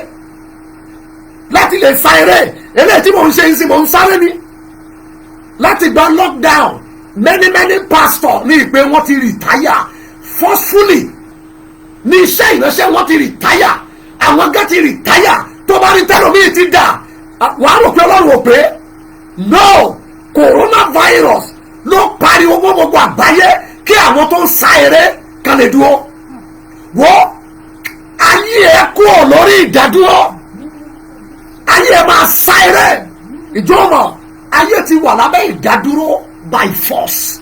láti lè sá eré. Eré tí mò ń ṣe ń sìn mò ń sáré ni. Láti gba lockdown many pastor ní ìpè wọ́n ti retire forcefully, ní iṣẹ́ ìránṣẹ́ wọ́n ti retire, àwọn gẹ́ ti retire. Tó bá rí tẹ́lómi ti dà wàá rò pé ọlọ́run ò pé no, coronavirus ló pariwo mọ́ gbogbo àgbáyé kí àwọn tó ń sá eré kan lè dúró. Wọ́n ayé ẹ kúrò lórí ìdádúró, ayé ẹ máa sá eré. Ìjọ́mọ̀ ayé ti wà lábẹ́ ìdádúró by force.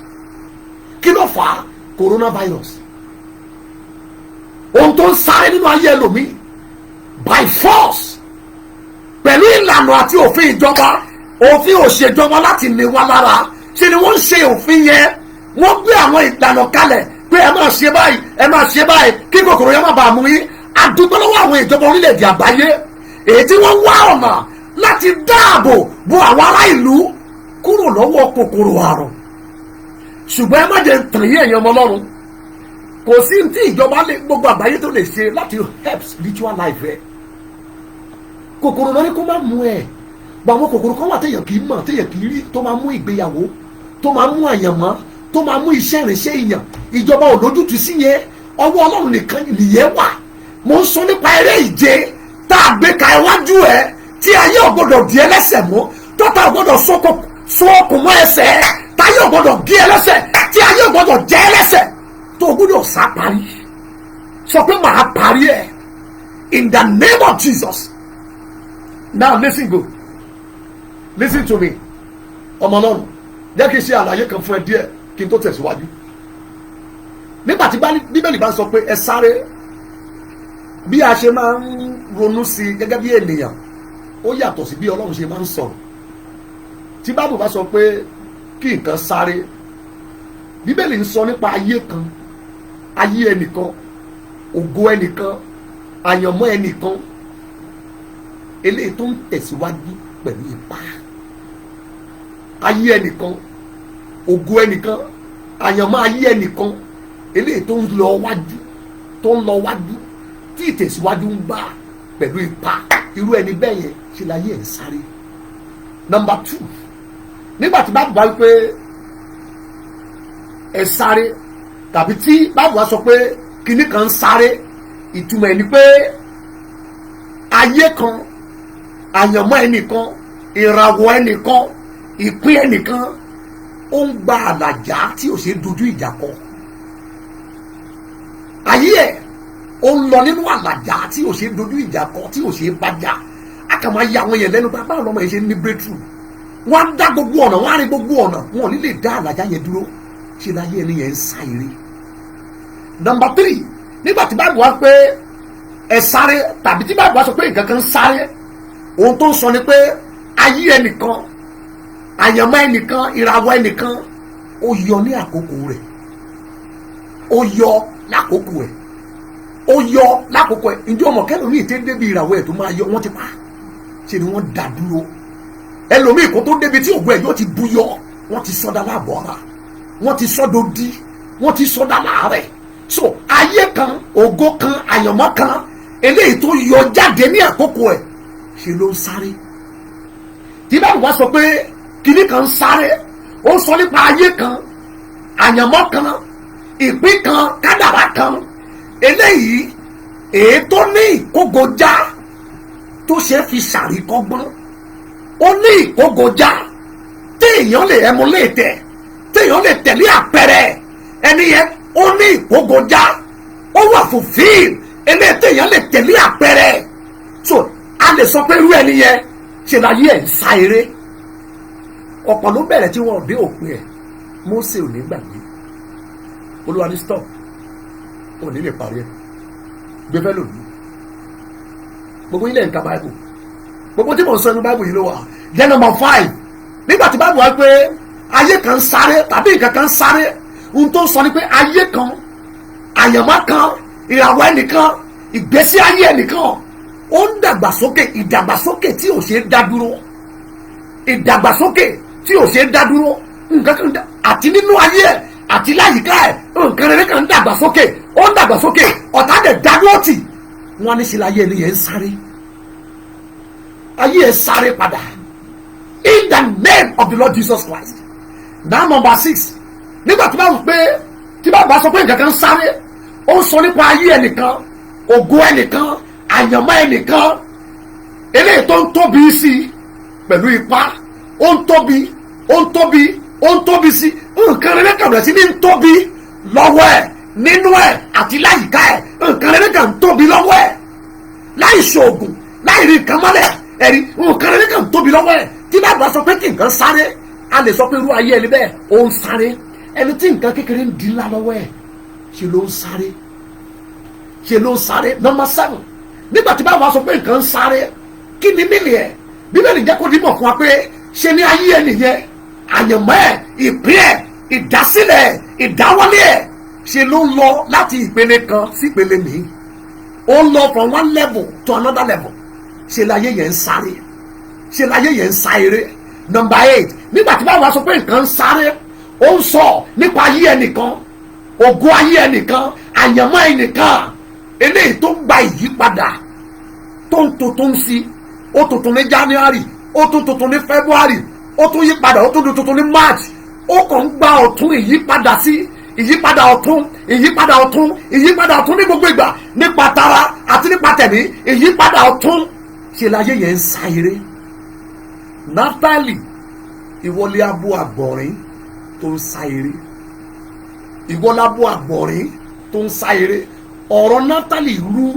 Kí ló fà á? Coronavirus. Ohun tó ń sáré nínú ayé ẹlòmíì by force, pẹ̀lú ìlànà àti òfin ìjọba. Òfin ò ṣèjọba láti ní wa lára, ṣe ni wọ́n ń ṣe òfin yẹn. Wọ́n gbé àwọn ìlànà kalẹ̀ pé ẹ máa ṣe báyìí, ẹ máa ṣe báyìí kí kòkòrò yẹn má bàa mú yín. Àdúgbò lọ́wọ́ àwọn ìjọba orílẹ̀-èdè àgbáyé èyí tí wọ́n wá ọ̀nà láti dáàbò bo àwọn ará ìlú kúrò lọ́wọ́ kòkòrò àrùn. Ṣùgbọ́n ẹ má jẹ́ tàn yí ẹ̀yin ọmọ Ọlọ́run, kò sí tí ìjọba gbogbo àgbáyé tó lè ṣe láti help spiritual life ẹ. Kòkòrò náà ni kó má mú ẹ. Bọ̀ àwọn kòkòrò kan wà téèyàn kì í mọ̀, téèyàn kì í rí, tó máa mú ìgbéyàwó, tó máa mú àyànmọ́, tó máa mú iṣẹ́ ìrìnsẹ́ èèyàn. Ìjọba ò lójútùú sí yẹn, ọwọ́ Ọlọ́run nìkan nìyẹn wà. Mo ń sọ nípa eré ìje tá a gbé ka iwájú ẹ, tí ayé ò gbọdọ̀ di ẹlẹ́sẹ̀ mú, tọ́ta ò gbọdọ̀ so okùn mọ́ ẹsẹ̀, táyé ò gbọdọ̀ gé ẹlẹ́sẹ̀, tí ayé ò gbọdọ̀ jẹ́ ẹlẹ́sẹ̀, tó o gbọdọ̀ sá parí. Sọ pé màá parí ẹ̀ in the name of Jesus. Now listen good, listen to me ọmọ Ọlọ́run, jẹ́ kí n ṣe àlàyé kan fún ẹ díẹ̀ kí n tó tẹ̀síwájú. Nígbà tí Bíbélì bá sọ pé ẹ sáré, bí a ṣe máa ń ronú sí gẹ́gẹ́ bí ènìyàn ó yàtọ̀ sí bí Ọlọ́run ṣe máa ń sọ̀rọ̀. Tí Báíbù bá sọ pé kí nǹkan sáré, Bíbélì ń sọ nípa ayé kan, ayé ẹnìkan, ògo ẹnìkan, àyànmọ́ ẹnìkan, eléyìí tó ń tẹ̀síwájú pẹ̀lú ipá. Ayé ẹnìkan, ògo ẹnìkan, àyànmọ́ ayé ẹnìkan, eléyìí tó ń lọ wájú, tí ìtẹ̀síwájú ń bá pẹ̀lú ipá. Irú ẹni bẹ́ẹ̀ yẹn ṣe láyé ẹ̀ ń sáré. Number 2, nígbà tí Báíbù bá wí pé ẹ sáré, tàbí tí Báíbù bá sọ pé kinní kan ń sáré, ìtumọ̀ ẹ̀ ni pé ayé kan, àyànmọ́ ẹnìkan, ìràwọ̀ ẹnìkan, ìpín ẹnìkan ó ń gba àlàjá tí ò ṣe dojú ìjà kọ. Ayé ẹ̀ ó ń lọ nínú àlàjá tí ò ṣe dojú ìjà kọ, tí ò ṣe bájà. A kà máa ya àwọn yẹn lẹ́nu bá báwọn ọmọ yẹn ṣe ní breakthrough. Wọ́n á dá gbogbo ọ̀nà, wọ́n á rí gbogbo ọ̀nà, wọn ò ní lè dá àlàjá yẹn dúró. Ṣe láyé ẹni yẹn ń sá eré. Number 3, nígbà tí Báíbù wá pé ẹ sáré, tàbí tí Báíbù wá sọ pé nǹkan kan ń sáré, ohun tó ń sọ ni pé ayé ẹnìkan, àyànmọ́ ẹnìkan, ìràwọ̀ ẹnìkan ó yọ ní àkókò rẹ̀, ó yọ lákòókò ẹ̀, ó yọ lákòókò ẹ̀. Ǹjẹ́ ọmọ kẹlòmíì tẹ́ débi ìràwọ̀ ẹ̀ tó máa yọ wọ́n ti pa, ṣe ni wọ́n dá dúró. Ẹlòmíì kó tó débi tí ògùn ẹ̀ yóò ti búyọ, wọ́n ti sọ́dá láàbọ̀ra, wọ́n ti sọ́dọ̀ dí, wọ́n ti sọ́dá láàrẹ̀. So ayé kan, ògo kan, àyànmọ́ kan, eléyìí tó yọ jáde ní àkókò ẹ̀ ṣe ló ń sáré. Tí bá wà sọ pé kinní kan ń sáré, ó sọ nípa ayé kan, àyànmọ́ kan, ìpín kan, kádàrá kan, eléyìí èyí tó ní ìkógojá tó ṣe fi ṣàríkọ́gbọ́n, ó ní ìkógojá téèyàn lè emulate, téèyàn lè tẹ̀lé àpẹẹrẹ ẹni yẹn ó ní ìkógojá ó wà fulfill eléyìí téèyàn lè tẹ̀lé àpẹẹrẹ so a lè sọ pé irú ẹni yẹn ṣe láyé ẹ̀ ń sá eré. ọ̀pọ̀ ló bẹ̀rẹ̀ tí wọ́n dé òpin ẹ̀. Mósè ò ní gbàgbé Olúwa ní stop ò ní lè parí ẹ̀ gbé fẹ́ lòdì. gbogbo ilẹ̀ ń ka Bible gbogbo tí mo sọ inú Bible yìí ló wà. then number 5 nígbà tí Bible wá pé ayé kan sáré tàbí nǹkan kan sáré ohun tó sọ ni pé ayé kan àyànmọ́ kan ìràwọ̀ ẹnìkan ìgbésí ayé ẹnìkan ó ń dàgbàsókè ìdàgbàsókè tí ò ṣe é dá dúró ìdàgbàsókè tí ò ṣe é dá dúró nǹkan kan àti nínú ayé ẹ àti láyìíká ẹ nǹkan rere kan ń dàgbàsókè ó ń dàgbàsókè ọ̀tá dẹ̀ dádúró tì wọ́n ní sílẹ̀ ayé ẹni yẹn ń sáré ayé ẹ sáré padà in the name of the Lord Jesus Christ. now number 6 nígbà tí bá wù pé tí bá bá sọ pé nǹkan kan sáré ó ń sọ nípa ayé ẹnìkan ògo ẹnìkan àyànmọ́ ẹnìkan eléyìí tó ń tóbi sí i pẹ̀lú ipá ó ń tóbi ó ń tóbi ó ń tóbi sí nǹkan rere kan bẹ̀rẹ̀ sí ní ń tóbi lọ́wọ́ ẹ̀ nínú ẹ̀ àti láyìíká ẹ̀ nǹkan rere kan ń tóbi lọ́wọ́ ẹ̀ láì ṣoògùn láì rí nǹkan mọ́lẹ̀ ẹ̀rí nǹkan rere kan ń tóbi lọ́wọ́ ẹ̀ tí bàbá sọ pé kí nǹkan sáré a lè sọ pé irú ayé ẹni bẹ́ẹ̀ ó ń sáré ẹni tí nǹkan kékeré ń di ńlá lọ́wọ́ ẹ̀ ṣe ló ń sáré ṣe ló ń sáré. number 7 nígbà tí bàbá sọ pé nǹkan ń sáré kí ni mílì ẹ̀ Bíbélì jẹ́ kó dìbò fún wa pé ṣe ni ayé ẹni yẹn àyànmọ́ ẹ̀ ìpín ẹ̀ ìdásílẹ̀ ẹ̀ ìdáwọ́lé ẹ̀ ṣe ló ń lọ láti ìpele kan sí ìpele míì ó ń lọ from one level to another level ṣe láyé yẹn ń sáré ṣe láyé yẹn ń sá eré. number 8 nígbà tí báwa sọ pé nǹkan ń sáré ó ń sọ nípa ayé ẹnìkan ògo ayé ẹnìkan àyànmọ́ ẹnìkan eléyìí tó gba ìyípadà tó ń tuntun sí ó tuntun ní January ó tún tuntun ní February ó tún yípadà ó tún tuntun ní March ó kàn ń gba ọ̀tún ìyípadà sí ìyípadà ọ̀tún ìyípadà ọ̀tún ìyípadà ọ̀tún ní gbogbo ìgbà nípa tara àti nípa tẹ̀mí ìyípadà ọ̀tún ṣe láyé yẹn ń sá eré. Náftálì ìwọlé abo àgbọ̀nrín tó ń sá eré ìwọlé abo àgbọ̀nrín tó ń sá eré. ọ̀rọ̀ Náftálì rú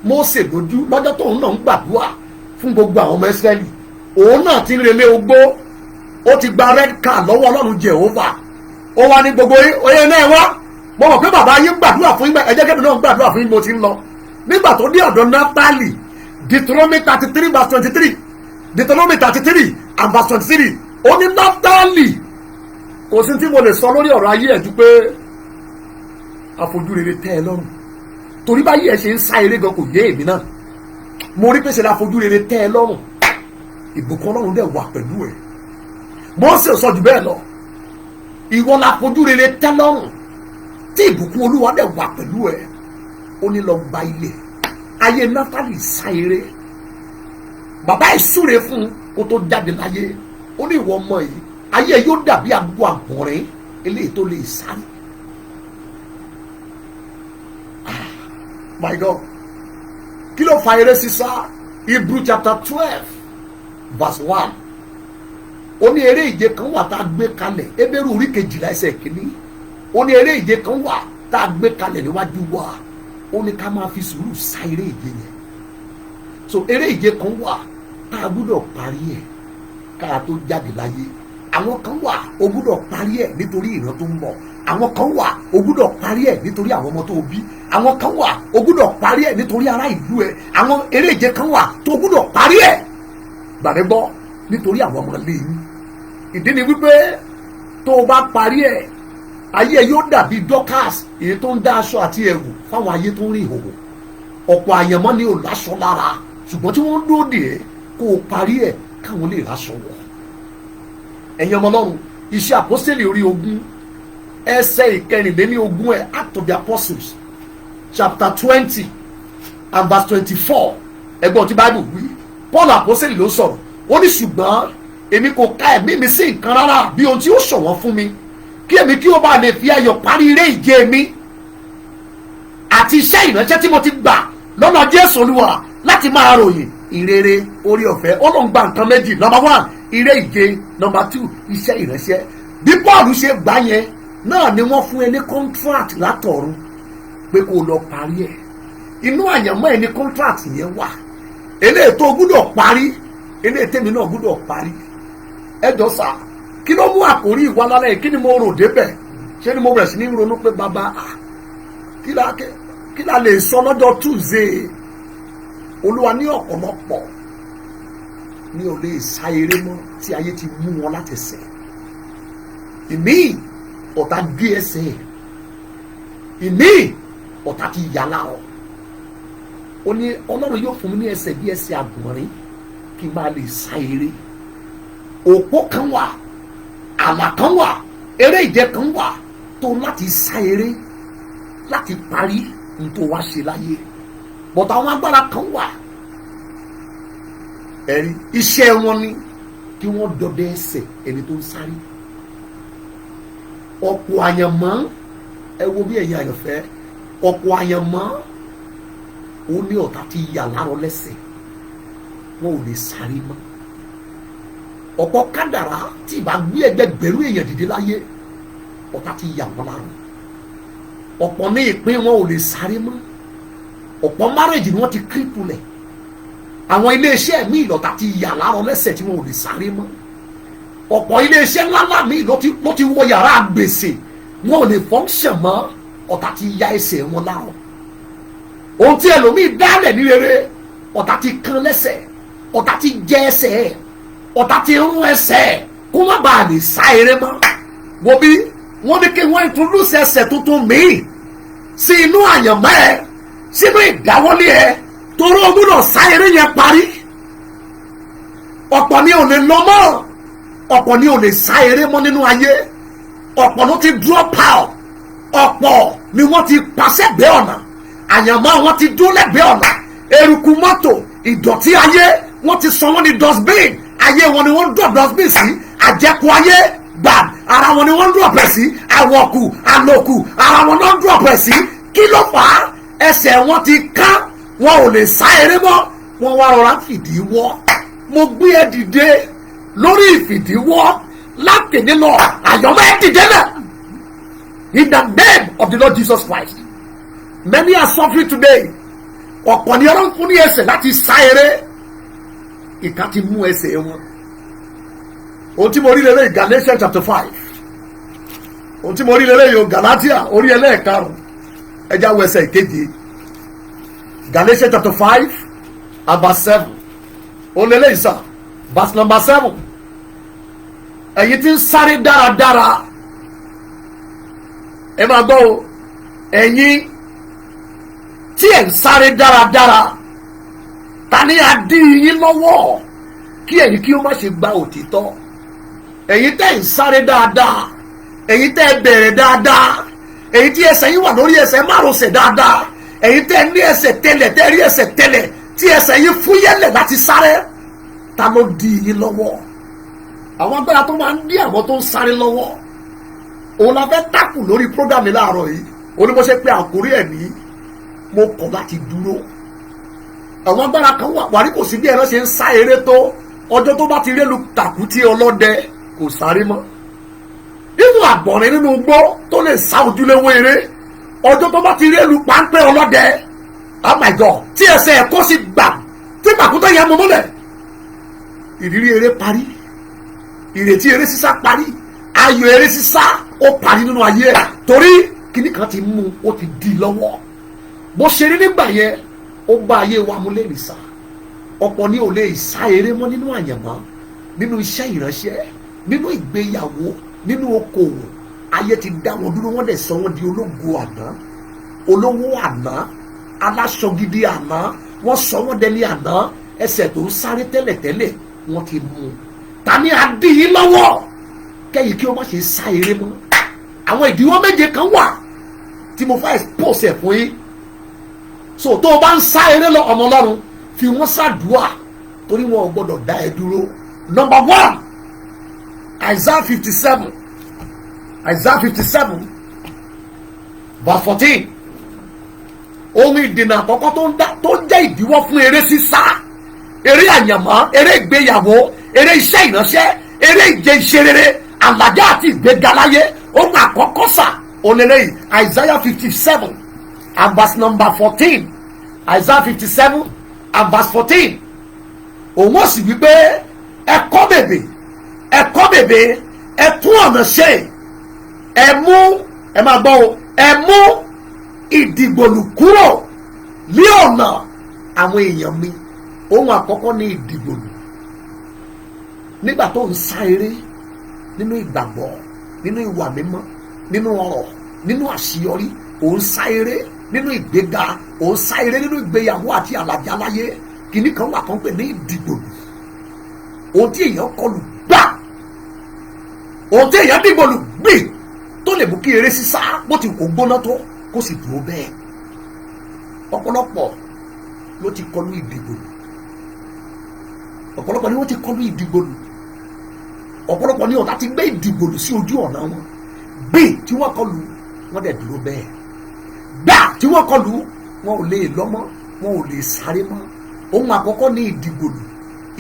Mósè lójú lọ́jọ́ tóun náà ń gbàdúrà fún gbogbo àwọn ọmọ Ísírẹ́lì òun náà ti ń relé ogbó ó ti gba red card lọ́wọ́ Ọlọ́run Jèhófà ó wá ní gbogbo oyè náà wá mo mọ̀ pé bàbá yín gbàdúrà fún yín ẹ jẹ́ kẹ́mi náà gbàdúrà fún yín mo ti ń lọ nígbà tó dé ọ̀dọ̀ Náftálì Deuteronomy 33 verse 23 Deuteronomy 33 and verse 23 ó ní Náftálì kò sí tí mo lè sọ lórí ọ̀rọ̀ ayé ẹ̀ ju pé àfojú rere tẹ́ ẹ lọ́rùn torí báyìí ẹ ṣe ń sá eré gan kò yé èmi náà mo rí pé ṣe la fojú rere tẹ́ ẹ lọ́rùn ìbùkún Ọlọ́run dẹ̀ wà pẹ̀lú ẹ̀ Mósè sọ jù bẹ́ẹ̀ lọ ìwọ la fojú rere tẹ́ lọ́rùn tí ìbùkún Olúwa dẹ̀ wà pẹ̀lú ẹ̀ ó ní lọ gba ilé ayé Náftálì sá eré bàbá ẹ̀ súre fún kó tó jáde láyé ó ní ìwọ ọmọ yìí ayé yóò dàbí àgbo àgbọ̀nrín eléyìí tó lè sáré. My God kí ló fa eré sísá Hebrew chapter 12 verse 1 ó ní eré ìje kan wà tá a gbé kalẹ̀ Hébérù orí 12 ẹsẹ̀ kìíní ó ní eré ìje kan wà tá a gbé kalẹ̀ níwájú wa ó ní ká máa fi sùúrù sá eré ìje yẹn so eré ìje kan wà tá a gbúdọ̀ parí ẹ̀ ká tó jáde láyé àwọn kan wà o gbúdọ̀ parí ẹ̀ nítorí ìran tó ń bọ̀ àwọn kan wà o gbúdọ̀ parí ẹ̀ nítorí àwọn ọmọ tó o bí àwọn kan wà o gbúdọ̀ parí ẹ̀ nítorí ará ìlú ẹ̀ àwọn eré ìje kan wà tó o gbúdọ̀ parí ẹ̀ gbàdé gbọ́ nítorí àwọn ọmọ ilé yín ìdí ni wípé tó o bá parí ẹ̀ ayé ẹ̀ yóò dàbí Dorcas èyí tó ń dá aṣọ àti ẹ̀wù fáwọn ayé tó ń rí ìhòòhò ọ̀pọ̀ àyànmọ́ ni ò láṣọ lára ṣùgbọ́n tí wọ́n ń dóde ẹ̀ kó o parí ẹ̀ káwọn lè ráṣọ wọ̀ ẹ̀yin ọmọ Ọlọ́run iṣẹ́ àpọ́sítélì orí 20 ẹsẹ̀ ìkẹrìnlélógún ẹ̀ Acts of the Apostles chapter 20 and verse 24 ẹgbọ́n tí Bible wí Paul àpọ́sítélì ló sọ̀rọ̀ ó ní ṣùgbọ́n èmi kò ka ẹ̀mí mi sí nǹkan rárá bí ohun tí ó ṣọ̀wọ́n fún mi kí èmi kí ó bá lè fi ayọ̀ parí eré ìje mi àti iṣẹ́ ìránṣẹ́ tí mo ti gbà lọ́nà Jésù Olúwa láti máa ròyìn ìrere orí ọ̀fẹ́ ó lóun gba nǹkan méjì number 1 eré ìje number 2 iṣẹ́ ìránṣẹ́ bí Paul ṣe gbà yẹn náà ni wọ́n fún ẹ ní contract látọ̀run pé kó lọ parí ẹ̀. Inú àyànmọ́ ẹ ní contract yẹn wà, eléyìí tó gbúdọ̀ parí, eléyìí tèmi náà gbúdọ̀ parí. Ẹ jọ sà, kí ló mú àkórí ìwà lálẹ́ yìí? Kí ni mo rò débẹ̀? Ṣé ni mo bẹ̀rẹ̀ sí ní ronú pé bàbá kí la lè sọ lọ́jọ́ Tuesday? Olúwa ní ọ̀pọ̀lọpọ̀ ní ò lè sá eré mọ́ tí ayé ti mú wọn láti sẹ̀. Ìmí ọ̀tá gé ẹsẹ̀, ìmí ọ̀tá ti yàrá ọ. Ó ní Ọlọ́run yóò fún mi ní ẹsẹ̀ bí ẹsẹ̀ àgbọ̀nrín kí n máa lè sá eré. Òpó kan wà, àlà kan wà, eré ìje kan wà tó láti sá eré láti parí ní tó wá ṣe láyé. Bọ̀tà àwọn agbára kan wà, ẹ̀rí iṣẹ́ wọn ni kí wọ́n dọdẹ ẹsẹ̀ ẹni tó ń sáré. Ọ̀pọ̀ àyànmọ́, ẹ wo bí ẹ̀yin àyànfẹ́, ọ̀pọ̀ àyànmọ́ ó ní ọ̀tá ti yà lárọ lẹ́sẹ̀, wọn ò lè sáré mọ́. Ọ̀pọ̀ kádàrá tí ìbá gbé ẹgbẹgbẹ̀rún èèyàn dìde láyé, ọ̀tá ti yà wọ́n lárọ. Ọ̀pọ̀ ní ìpín wọn ò lè sáré mọ́. Ọ̀pọ̀ márèjì ni wọ́n ti kírípùlẹ̀. Àwọn iléeṣẹ́ míì lọ́tá ti yà lárọ lẹ́sẹ̀ tí wọn ò lè sáré mọ́. Ọ̀pọ̀ iléeṣẹ́ ńláńlá míì ló ti wọ yàrá gbèsè, wọn ò lè fọ́nṣẹ̀ mọ́, ọ̀tá ti ya ẹsẹ̀ wọn lárọ. Ohun tí ẹlòmíì dálẹ̀ ní rere, ọ̀tá ti kan lẹ́sẹ̀, ọ̀tá ti jẹ ẹsẹ̀, ọ̀tá ti rún ẹsẹ̀ kó má bàa lè sá eré mọ́. Wo bí wọ́n ní kí wọ́n introduce ẹsẹ̀ tuntun míì sí inú àyànmọ́ ẹ, sínú ìdáwọ́lé ẹ, torí o gbọ́dọ̀ sá eré yẹn parí. Ọ̀pọ̀ ni ò lè lọ mọ́, ọ̀pọ̀ ni ò lè sá eré mọ́ nínú ayé. Ọ̀pọ̀ ló ti drop out, ọ̀pọ̀ ni wọ́n ti pàṣẹ gbé ọ̀nà, àyànmọ́ wọn ti dún lẹ́gbẹ̀ẹ́ ọ̀nà. Eruku mọ́tò, ìdọ̀tí ayé, wọ́n ti sọ wọ́n ní dustbin, ayé wọn ni wọ́n drop dustbin sí. Àjẹkù ayé gbà, ara wọn ni wọ́n drop ẹ̀ sí. Àwọ̀kù, àlòkù, ara wọn náà drop ẹ̀ sí. Kí ló fà á? Ẹsẹ̀ wọn ti ká, wọn ò lè sá eré mọ́, wọ́n wá rọra fìdí wọ́. Mo gbé ẹ dìde lórí ìfìdíwọ́ láti nínú àyànmọ́ ẹ dìde náà. In the name of the Lord Jesus Christ. Many are suffering today. Ọ̀pọ̀ ni Ọlọ́run fún ní ẹsẹ̀ láti sá eré, ìka ti mú ẹsẹ̀ wọn. Ohun tí mo rí lélẹ́yìn Galatians chapter 5. Ohun tí mo rí lélẹ́yìn Galatia orí ẹlẹ́ẹ̀karùn-ún, ẹja wo ẹsẹ̀ ìkeje. Galatians chapter 5 and verse 7. Ohun lélẹ́yìn sá, verse number 7. Ẹ̀yin tí ń sáré dáradára, ẹ máa gbọ́ o, ẹ̀yin tí ẹ̀ ń sáré dáradára, ta ni a dí yín lọ́wọ́ kí ẹ̀yin kí ó má ṣe gba òtítọ́? Ẹ̀yin tẹ́ ń sáré dáadáa, ẹ̀yin tẹ́ bẹ̀rẹ̀ dáadáa, ẹ̀yin tí ẹsẹ̀ yín wà lórí ẹsẹ̀ márosẹ̀ dáadáa, ẹ̀yin tẹ́ ní ẹsẹ̀ tẹ́lẹ̀, tẹ́ rí ẹsẹ̀ tẹ́lẹ̀, tí ẹsẹ̀ yín fúyẹ́lẹ̀ láti sáré, ta ló dí yín lọ́wọ́? Àwọn agbára tó máa ń dí àwọn tó ń sáré lọ́wọ́, òun la fẹ́ tákù lórí program mi láàárọ̀ yìí. Ó ní mo ṣe pé àkórí ẹ̀ ní mo kọ̀ láti dúró. Àwọn agbára kan wà, wàrí kò sí bí ẹran ṣe ń sá eré tó, ọjọ́ tó bá ti rélu tàkútí ọlọ́dẹ kò sáré mọ́. Nínú àgbọ̀nrín nínú igbó tó lè sá ojúlówó eré, ọjọ́ tó bá ti rélu páńpẹ́ ọlọ́dẹ, oh my God, tí ẹsẹ̀ ẹ̀kọ́ sì gbà tí pàkútọ̀ yẹn mọ mọ́lẹ̀, ìrírí eré parí, ìrètí eré sísá parí, ayọ̀ eré sísá ó parí nínú ayé ẹ̀, torí kíní kan ti mú, ó ti di lọ́wọ́. Bó ṣe rí nígbà yẹn, ó bá ayé wa mú lẹ́rìí sá. Ọ̀pọ̀ ni ò lè sá eré mọ́ nínú àyànmọ́, nínú iṣẹ́ ìránṣẹ́, nínú ìgbéyàwó, nínú okòwò. Ayé ti dá wọn dúró, wọ́n dẹ̀ sọ wọ́n di ológo àná, olówó àná, aláṣọ gidi àná, wọ́n sọ wọ́n dẹni àná. Ẹsẹ̀ tó ń sáré tẹ́lẹ̀tẹ́lẹ̀ wọ́n ti mú. Ta ni a dí yín lọ́wọ́ kẹ́yìn kí o má ṣe sá eré mọ́? Àwọn ìdíwọ́ méje kan wà tí mo fẹ́ expose ẹ̀ fún yín. So tó o bá ń sá eré lọ ọmọ Ọlọ́run, fi wọ́n ṣàdúà, torí wọn ò gbọ́dọ̀ dá ẹ dúró. Number 1, Isaiah 57 verse 14. Ohun ìdènà àkọ́kọ́ tó ń jẹ́ ìdíwọ́ fún eré sísá, eré àyànmọ́, eré ìgbéyàwó, eré iṣẹ́ ìránṣẹ́, eré ìje ìṣerere, àlàjá àti ìgbéga láyé. Ohun àkọ́kọ́ sà olélẹ́yìn Isaiah 57 and verse number 14. Isaiah 57 and verse 14. Òun ó sì wípé ẹ kọ́ bèbè, ẹ kọ́ bèbè, ẹ tún ọ̀nà ṣe, ẹ mú, ẹ máa gbọ́ o, ẹ mú ìdìgbòlù kúrò ní ọ̀nà àwọn èèyàn mi. Ohun àkọ́kọ́ ní ìdìgbòlù. Nígbà tó ń sá eré nínú ìgbàgbọ́, nínú ìwà mímọ́, nínú ọrọ̀, nínú àṣeyọrí, ò ń sá eré nínú ìgbéga, ò ń sá eré nínú ìgbéyàwó àti àlàjá láyé, kìíní kan wà kan pè ní ìdìgbòlù. Ohun tí èèyàn kọlù gbà, ohun tí èèyàn dìgbòlù gbì tó lè mú kí eré sísá bó ti kò gbóná tó kó sì dúró bẹ́ẹ̀. Ọ̀pọ̀lọpọ̀ ló ti kọlù ìdìgbòlù, ọ̀pọ̀lọpọ̀ ni wọ́n ti kọlù ìdìgbòlù, ọ̀pọ̀lọpọ̀ ni ọ̀tá ti gbé ìdìgbòlù sí ojú ọ̀nà wọn. Gbé tí wọ́n kọlù wọ́n dẹ̀ dúró bẹ́ẹ̀, gbà tí wọ́n kọlù wọn ò lè lọ́mọ́, wọn ò lè sáré mọ́. Ohun àkọ́kọ́ ní ìdìgbòlù.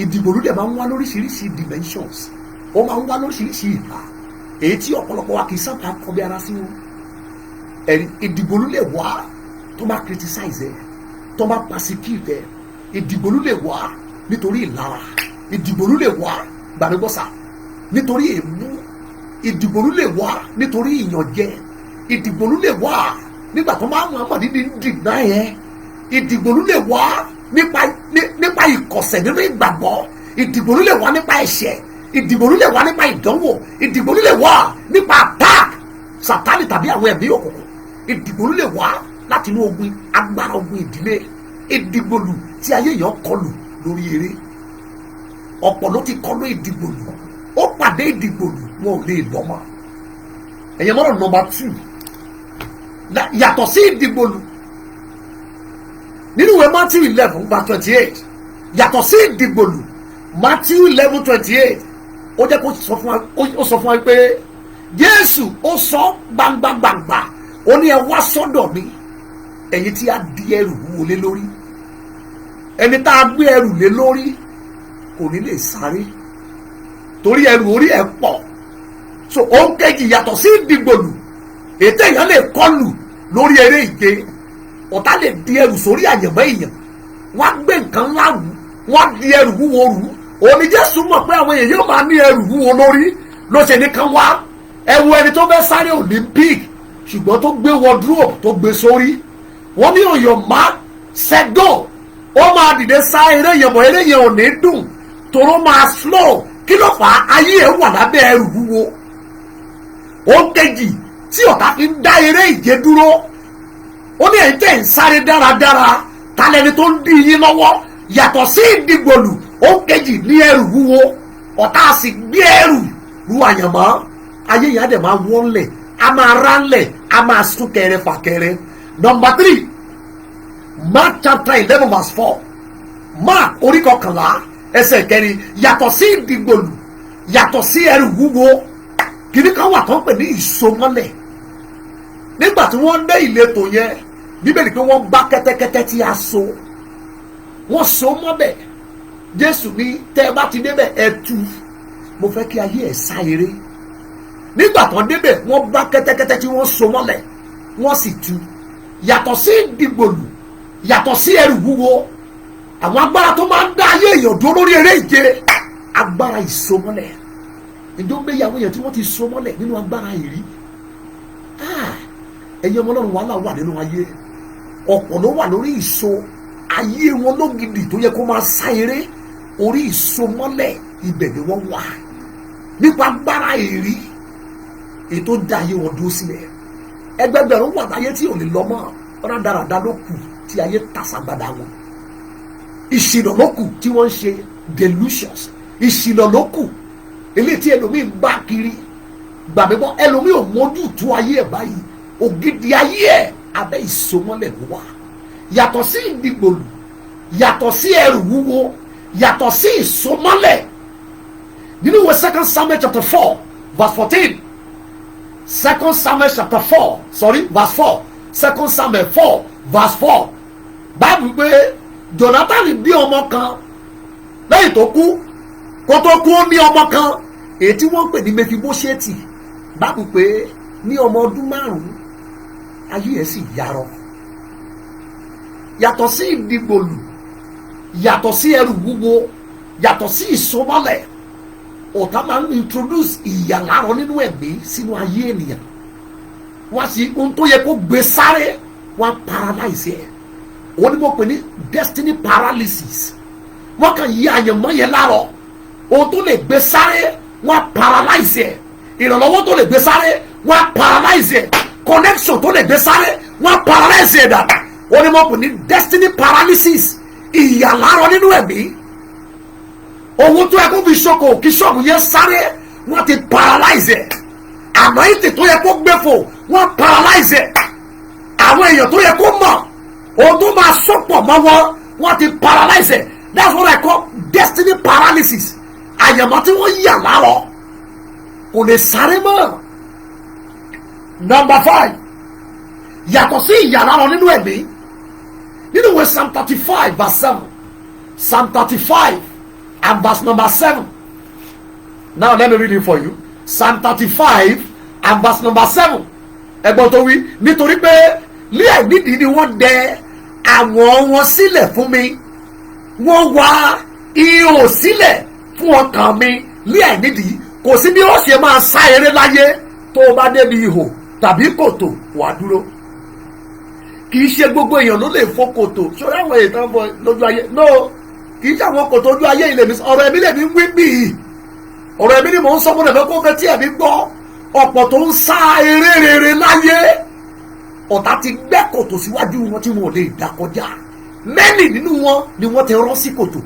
Ìdìgbòlù dẹ̀ máa ń wá lóríṣiríṣi dimensions, ó máa ń wá lóríṣiríṣi ìhà, èyí tí ọ̀pọ̀lọpọ̀ wa kì í sábà kọbi ara sí wọn. Ìdìgbòlù lè wá tó máa criticize ẹ, tó máa persecute ẹ. Ìdìgbòlù lè wá nítorí ìlara, ìdìgbòlù lè wá gbàdúgbọ́sà nítorí èébú, ìdìgbòlù lè wá nítorí ìyànjẹ, ìdìgbòlù lè wá nígbà tó máa ń mọ àmọ̀dí ní dìgbà yẹn, ìdìgbòlù lè wá nípa ìkọ̀sẹ̀ nínú ìgbàgbọ́, ìdìgbòlù lè wá nípa ẹ̀ṣẹ̀, ìdìgbòlù lè wá nípa ìdánwò, ìdìgbòlù lè wá nípa attack Sátánì tàbí àwọn ẹ̀mí òkùnkùn, ìdìgbòlù lè wá láti inú ogun agbára, ogun ìdílé. Ìdìgbòlù tí ayé yẹn kọlù lórí eré, ọ̀pọ̀ ló ti kọlù ìdìgbòlù, ó pàdé ìdìgbòlù wọn ò lè lọ́mọ. Ẹ̀yẹ mọ́rọ̀ number 2 yàtọ̀ sí ìdìgbòlù nínú ìwé Matthew 11 verse 28, yàtọ̀ sí ìdìgbòlù Matthew 11:28, ó jẹ́ kó sọ fún wa pé Jésù ó sọ gbangbangba, ó ní ẹ wá sọ́dọ̀ mi ẹ̀yin tí a di ẹrù wọlé lórí. Ẹni tá a gbé ẹrù lé lórí kò ní lè sáré torí ẹrù orí ẹ̀ pọ̀. So ohun kejì yàtọ̀ sí ìdìgbòlù, ètò èèyàn lè kọlù lórí eré ìje, ọ̀tá lè di ẹrù sórí àyẹ̀mọ́ èèyàn, wọ́n á gbé nǹkan ńlá rù, wọ́n á di ẹrù wúwo rù. Òní Jésù mọ̀ pé àwọn èèyàn yóò máa ní ẹrù wúwo lórí, ló ṣe nìkan wá. Ẹ wo ẹni tó fẹ́ sáré Olympic ṣùgbọ́n tó gbé wardrobe tó gbé sórí, wọ́n ní on your mark set go, ó máa dìde sá eré yẹn bọ̀, eré yẹn ò ní dùn toró máa slow. Kí ló fà á? Ayé ẹ̀ wà lábẹ́ ẹrù wúwo. Ó kejì tí ọ̀tá fi ń dá eré ìje dúró, ó ní ẹ̀yin tẹ̀ ń sáré dáradára, ta lẹni tó ń dí yín lọ́wọ́? Yàtọ̀ sí ìdìgbòlù, ó kejì ní ẹrù wúwo, ọ̀tá sì gbé ẹrù ru àyànmọ́. Ayé yẹn á dẹ̀ máa wọ́nlẹ̀, a máa ránlẹ̀, a máa sún kẹrẹ fà kẹrẹ. Number 3, Mark chapter 11 verse 4. Mark orí 11 ẹsẹ̀ 4. Yàtọ̀ sí ìdìgbòlù, yàtọ̀ sí ẹrù wúwo, kìíní kan wà tó ń pè ní ìsomọ́lẹ̀. Nígbà tí wọ́n dé ìletò yẹn, Bíbélì pé wọ́n gbá kẹ́tẹ́kẹ́tẹ́ tí a so, wọ́n so mọ́bẹ̀. Jésù ní tẹ́ ẹ bá ti débẹ̀ ẹ tú, mo fẹ́ kí ayé ẹ̀ sá eré. Nígbà tó débẹ̀ wọ́n gbá kẹ́tẹ́kẹ́tẹ́ tí wọ́n so mọ́lẹ̀, wọ́n sì tú. Yàtọ̀ sí ìdìgbòlù, yàtọ̀ sí ẹrù wúwo, àwọn agbára tó máa ń dá ayé èèyàn dúró lórí eré ìje, agbára ìsomọ́lẹ̀. Ìjọ gbéyàwó yẹn tí wọ́n ti so mọ́lẹ̀ nínú agbára ìrí. Ẹ̀yin ọmọ Ọlọ́run, wàhálà wà nínú ayé, ọ̀pọ̀ ló wà lórí ìso ayé wọn lógidì tó yẹ kó máa sá eré, orí ìsomọ́lẹ̀ ibẹ̀ ni wọ́n wà nípa agbára ìrí èyí tó dá ayé wọn dúró sílẹ̀. Ẹgbẹgbẹ̀rún wà láyé tí ò lè lọ mọ́, ọ̀nà dáradára ló kù tí ayé tàṣàgbàdà wọn. Ìṣìnà ló kù tí wọ́n ń ṣe delusions, ìṣìnà ló kù eléyìí tí ẹlòmíì ń bá kiri. Gbàgbọ́ ẹlòmíì ò mójú tú ayé ẹ̀ báyìí, ògidì ayé ẹ̀ abẹ́ ìsomọ́lẹ̀ ló wà. Yàtọ̀ sí ìdìgbòlù, yàtọ̀ sí ẹrù wúwo, yàtọ̀ sí ìsomọ́lẹ̀. Nínú ìwé 2 Samuel chapter 4 verse 14, 2 Samuel chapter 4 verse 4, 2 Samuel 4 verse 4, Báìbù pé Jonathan bí ọmọ kan lẹ́yìn tó kú, kó tó kú ó ní ọmọ kan èyí tí wọ́n ń pè ní Mẹfibóṣẹ́tì báwo pé ní ọmọ ọdún 5 ayé ẹ̀ sì yarọ. Yàtọ̀ sí ìdìgbòlù, yàtọ̀ sí ẹrù wúwo, yàtọ̀ sí ìsọmọlẹ̀, ọ̀tá máa ń introduce ìyàlárọ̀ nínú ẹ̀mí sínú ayé ènìyàn. Wọ́n sì ohun tó yẹ kó gbé sáré wọ́n paralyze ẹ̀. Wọ́n ní mo pè ní destiny paralysis. Wọ́n kàn yí àyànmọ́ yẹn lárọ̀. Ohun tó lè gbé sáré wọ́n paralyze ẹ̀. Ìrànlọ́wọ́ tó lè gbé sáré wọ́n paralyze ẹ̀. Connection tó lè gbé sáré wọ́n paralyze ẹ̀ dàda. Wọ́n ní mo pè ní destiny paralysis. Ìyàlárọ̀ nínú ẹ̀mí. Owó tó yẹ kó fi ṣoko kí ṣọ́ọ̀bù yẹn sáré wọ́n ti paralyze ẹ̀. Àmọ́ ìtì tó yẹ kó gbéfò wọ́n paralyze ẹ̀. Àwọn èèyàn tó yẹ kó mọ̀ ohun tó máa sọ́pọ̀ mọ́ wọ́n ti paralyze ẹ̀. That's what I call destiny paralysis. Àyànmọ́ tí wọ́n yà lárọ̀ kò lè sáré mọ́. Number 5, yàtọ̀ sí ìyàlárọ̀ nínú ẹ̀mí. Nínú ìwé Psalm 35 verse 7, Psalm 35 and verse number 7. Now let me read it for you. Psalm 35 and verse number 7. Ẹgbọ́n tó wí, nítorí pé ní àìnídìí ni wọ́n dẹ àwọn wọn sílẹ̀ fún mi, wọ́n wá ihò sílẹ̀ fún ọkàn mi ní àìnídìí. Kò sí bí ó ṣe máa sá eré láyé tó o bá débi ihò tàbí kòtò wà dúró. Kì í ṣe gbogbo èèyàn ló lè fò kòtò. Ṣọlá àwọn èèyàn bọ lójú ayé. No, kì í ṣe àwọn kòtò ojú ayé ilé mi. Ọ̀rọ̀ ẹ̀mí lèmi ń wí bíi. Ọ̀rọ̀ ẹ̀mí ni mò ń sọ fún ẹ̀fẹ́ kó fẹ́ tí ẹ̀mí gbọ́. Ọ̀pọ̀ tó ń sá eré rere láyé. Ọ̀tá ti gbẹ́ kòtò síwájú wọn tí wọn ò lè dá kọjá. Mẹ́nì nínú wọn ni wọ́n ti rọ́ sí kòtò.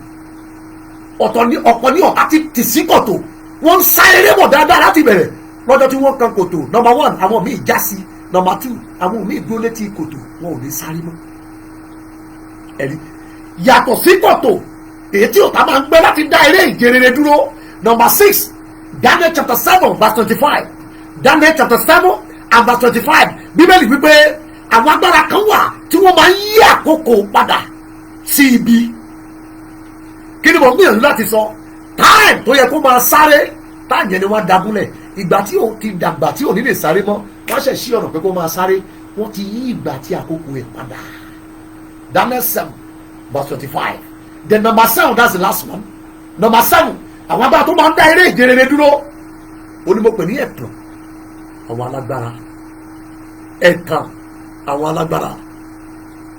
Ọ̀pọ̀ ní ọ̀tá ti tì sí kòtò. Wọ́n ń sá eré bọ̀ dáadáa láti bẹ̀rẹ̀. Lọ́jọ́ tí wọ́n kan kòtò, number 1, àwọn míì já sí. Number 2, àwọn míì dúró létí kòtò, wọn ò lè sáré mọ́. Ẹ̀rí yàtọ̀ sí kòtò èyí tí ọ̀tá máa ń gbé láti dá eré ìje rere dúró. Number 6, Daniel chapter 7 verse 25. Daniel chapter 7 and verse 25. Bíbélì wípé àwọn agbára kan wà tí wọ́n máa ń yí àkókò padà sí ibi. Kí ni mo gbìyànjú láti sọ? Time tó yẹ kó máa sáré, time yẹn ni wọ́n dagúnlẹ̀. Ìgbà tí o ti dàgbà tí ò ní lè sáré mọ́, wọ́n ṣẹ̀ sí ọ̀nà pé kó máa sáré, wọ́n ti yí ìgbà tí àkókò ẹ̀ padà. Daniel 7 verse 25. Then number 7, that's the last one. Number 7, àwọn agbára tó máa ń dá eré ìje rere dúró. Onímọ̀pẹ̀ ní ẹ̀tàn àwọn alágbára. Ẹ̀tàn àwọn alágbára.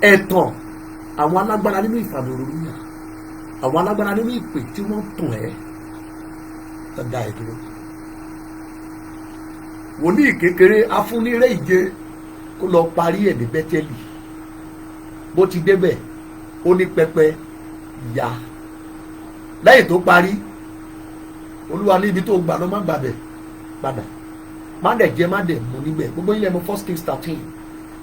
Ẹ̀tàn àwọn alágbára nínú ìfàmì òróró yà. Àwọn alágbára nínú ìpè tí wọ́n tàn ẹ́ dá ẹ dúró. Wòlíì kékeré afúniré ìje kó lọ parí ẹ̀ ní Bẹ́tẹ́lì. Bó ti débẹ̀ ó ní pẹpẹ ya. Lẹ́yìn tó parí, Olúwa ní ibi tó gbà lọ má gbàbẹ̀ padà. Má dẹ̀ jẹ má dẹ̀ mú níbẹ̀. Gbogbo ilé ẹ̀mọ 1 Kings 13.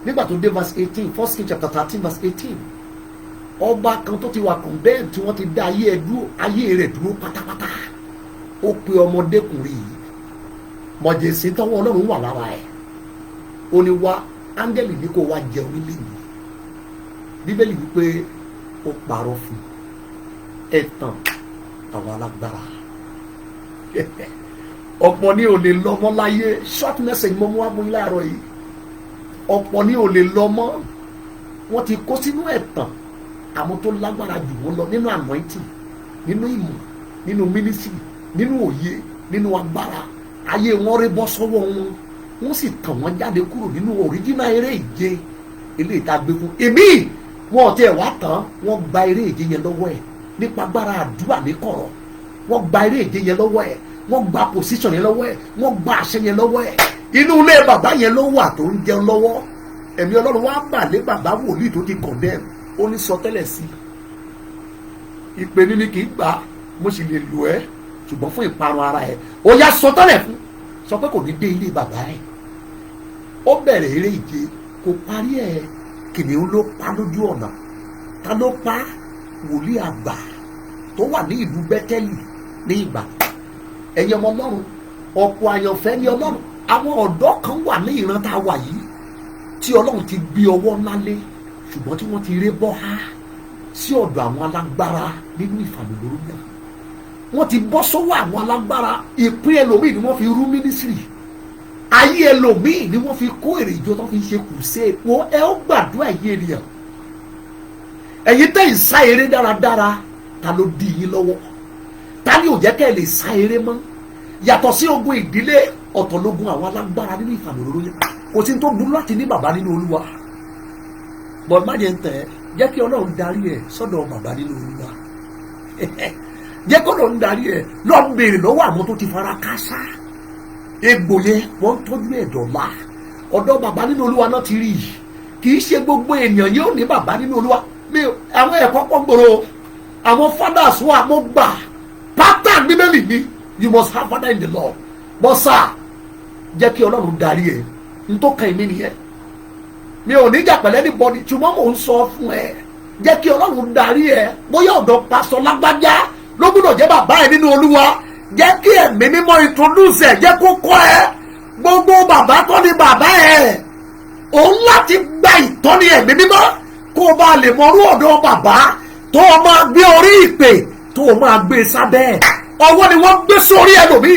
Nígbà tó dé verse 18, 1 Kings chapter 13 verse 18. Ọba kan tó ti wà condemned tí wọ́n ti dá ayé rẹ̀ dúró pátápátá. Ó pe ọmọdékùnrin yìí. Mọ̀jẹ̀sí tọ́wọ́ Ọlọ́run wà lára ẹ̀. Ó ní wá áńgẹ́lì ní kó wá jẹun nílé mi. Bíbélì wípé ó parọ́ fún ẹ̀tàn àwọn alágbára. Ọ̀pọ̀ ni ò lè lọ mọ́ láyé. Short message mo mú wá mú láàárọ̀ yìí. Ọ̀pọ̀ ni ò lè lọ mọ́. Wọ́n ti kó sínú ẹ̀tàn àwọn tó lágbára jù wọ́n lọ nínú anointing, nínú ìmọ̀, nínú ministry, nínú òye, nínú agbára. Ayé wọn rí bọ́ sọ́wọ́ wọn. Wọ́n sì tàn wọ́n jáde kúrò nínú original eré ìje ilé ìta gbé fún. Èmi wọn ò tiẹ̀ wá tán, wọ́n gba eré ìje yẹn lọ́wọ́ ẹ̀ nípa agbára àdúrà ní kọ̀rọ̀. Wọ́n gba eré ìje yẹn lọ́wọ́ ẹ̀, wọ́n gba position yẹn lọ́wọ́ ẹ̀, wọ́n gba àṣẹ yẹn lọ́wọ́ ẹ̀. Inú ilé bàbá yẹn ló wà tó ń jẹun lọ́wọ́. Ẹ̀mí Ọlọ́run wá bà lé bàbá wòlíì tó ti condemn. Ó ní sọ tẹ́lẹ̀ sí i. Ìpè ní kì í gbà, mo sì lè lò ẹ́ ṣùgbọ́n fún ìparun ara ẹ̀. Ó yá sọ tẹ́lẹ̀ fún, sọ pé kò ní dé ilé bàbá ẹ̀. Ó bẹ̀rẹ̀ eré ìje, kò parí ẹ̀. Kìnìún ló pa lójú ọ̀nà. Ta ló pa? Wòlíì àgbà tó wà ní ìlú Bẹ́tẹ́lì ní ìgbà. Ẹ̀yin ọmọ Ọlọ́run, ọ̀pọ̀ àyànfẹ́ ní Ọlọ́run. Àwọn ọ̀dọ́ kan wà ní ìran tá a wà yìí tí Ọlọ́run ti gbé ọwọ́ ńlá lé, ṣùgbọ́n tí wọ́n ti ré bọ́ há sí ọ̀dọ̀ àwọn alágbára nínú ìfàmì òróró náà. wọ́n ti bọ́ sọ́wọ́ àwọn alágbára. Ìpín ẹlòmíì ni wọ́n fi rú mínísírì, ayé ẹlòmíì ni wọ́n fi kó èrè ìjọ tó fi ṣe crusade. Wo ẹ ó gbàdúrà ẹ̀yin ènìyàn, ẹ̀yin tẹ́ ń sá eré dáradára, ta ló dí yín lọ́wọ́? Ta ni ò jẹ́ kẹ́ ẹ lè sá eré mọ́? Yàtọ̀ sí ogun ìdílé, ọ̀tọ̀ lógun àwọn alágbára nínú ìfàmìlóró yẹn. Kò sí tó burú láti ní bàbá nínú Olúwa, bọ̀ má jẹ́ ń tẹ̀ ẹ́, jẹ́ kí Ọlọ́run darí ẹ̀ sọ́dọ̀ bàbá nínú Olúwa. Jẹ́ kí Ọlọ́run darí ẹ̀ lọ béèrè lọ́wọ́ àwọn tó ti fara káásá. Egbò yẹn wọ́n ń tọ́jú ẹ̀ dọ̀la, ọ̀dọ̀ bàbá nínú Olúwa náà ti rí i. Kì í ṣe gbogbo ènìyàn yóò ní bàbá nínú Olúwa. Àwọn ẹ̀kọ́ pọ̀ gbòòrò, àwọn fathers wà mọ́ gbà pattern bíbélì ni you must have father in the Lord. Bọ́sà jẹ́ kí Ọlọ́run darí ẹ̀, n tó kàn mí nìyẹn. Mi ò ní jà pẹ̀lẹ́ ní bọ́dí, ṣùgbọ́n mò ń sọ fún ẹ, jẹ́ kí Ọlọ́run darí ẹ. Bóyá ọ̀dọ̀ pásítọ̀ lágbájá ló gbọ́dọ̀ jẹ́ bàbá ẹ nínú Olúwa, jẹ́ kí ẹ̀mí mímọ́ introduce ẹ, jẹ́ kó kọ́ ẹ. Gbogbo bàbá tó ní bàbá ẹ, òun láti gba ìtọ́ni ẹ̀mí mímọ́ kó o bá lè mọrú ọ̀dọ̀ bàbá tó o máa gbé orí ìpè, tó o máa gbé sábẹ́ ẹ̀. Ọwọ́ ni wọ́n gbé sórí ẹlòmíì,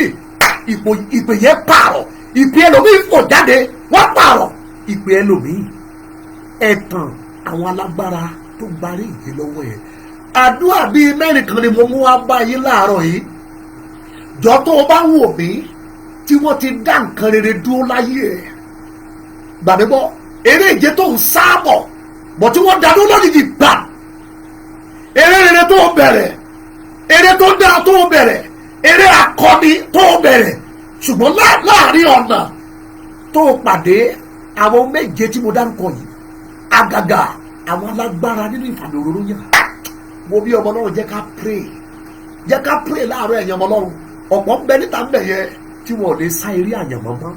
ìpè yẹn pààrọ̀, ìpè ẹlòmíì fò jáde, wọ́n pààrọ̀ ìpè ẹlòmíì. Ẹ̀tàn àwọn alágbára tó gbarí ìdí lọ́wọ́ ẹ̀. Àdúrà bíi mẹ́rin kan ni mo mú wá bá yín láàárọ̀ yìí. Jọ tó o bá wò mí tí wọ́n ti dá nǹkan rere dúró láyé ẹ̀, gbàgbọ́ eré ìje tó ń sáàbọ̀ bọ̀ tí wọ́n dàdú lójijì gbà. Eré rere tó bẹ̀rẹ̀, eré tó dára tó bẹ̀rẹ̀, eré akọni tó bẹ̀rẹ̀, ṣùgbọ́n láàrin ọ̀nà tó pàdé àwọn méje tí mo dárúkọ yìí, àgàgà àwọn alágbára nínú ìfàmì òróró yẹn. Wo bí ọmọ Ọlọ́run jẹ́ ká pray láàárọ̀ ẹ̀yàn ọmọ Ọlọ́run. Ọ̀pọ̀ ń bẹ níta ń bẹ yẹn tí wọn ò lè sá eré àyànmọ́ mọ́.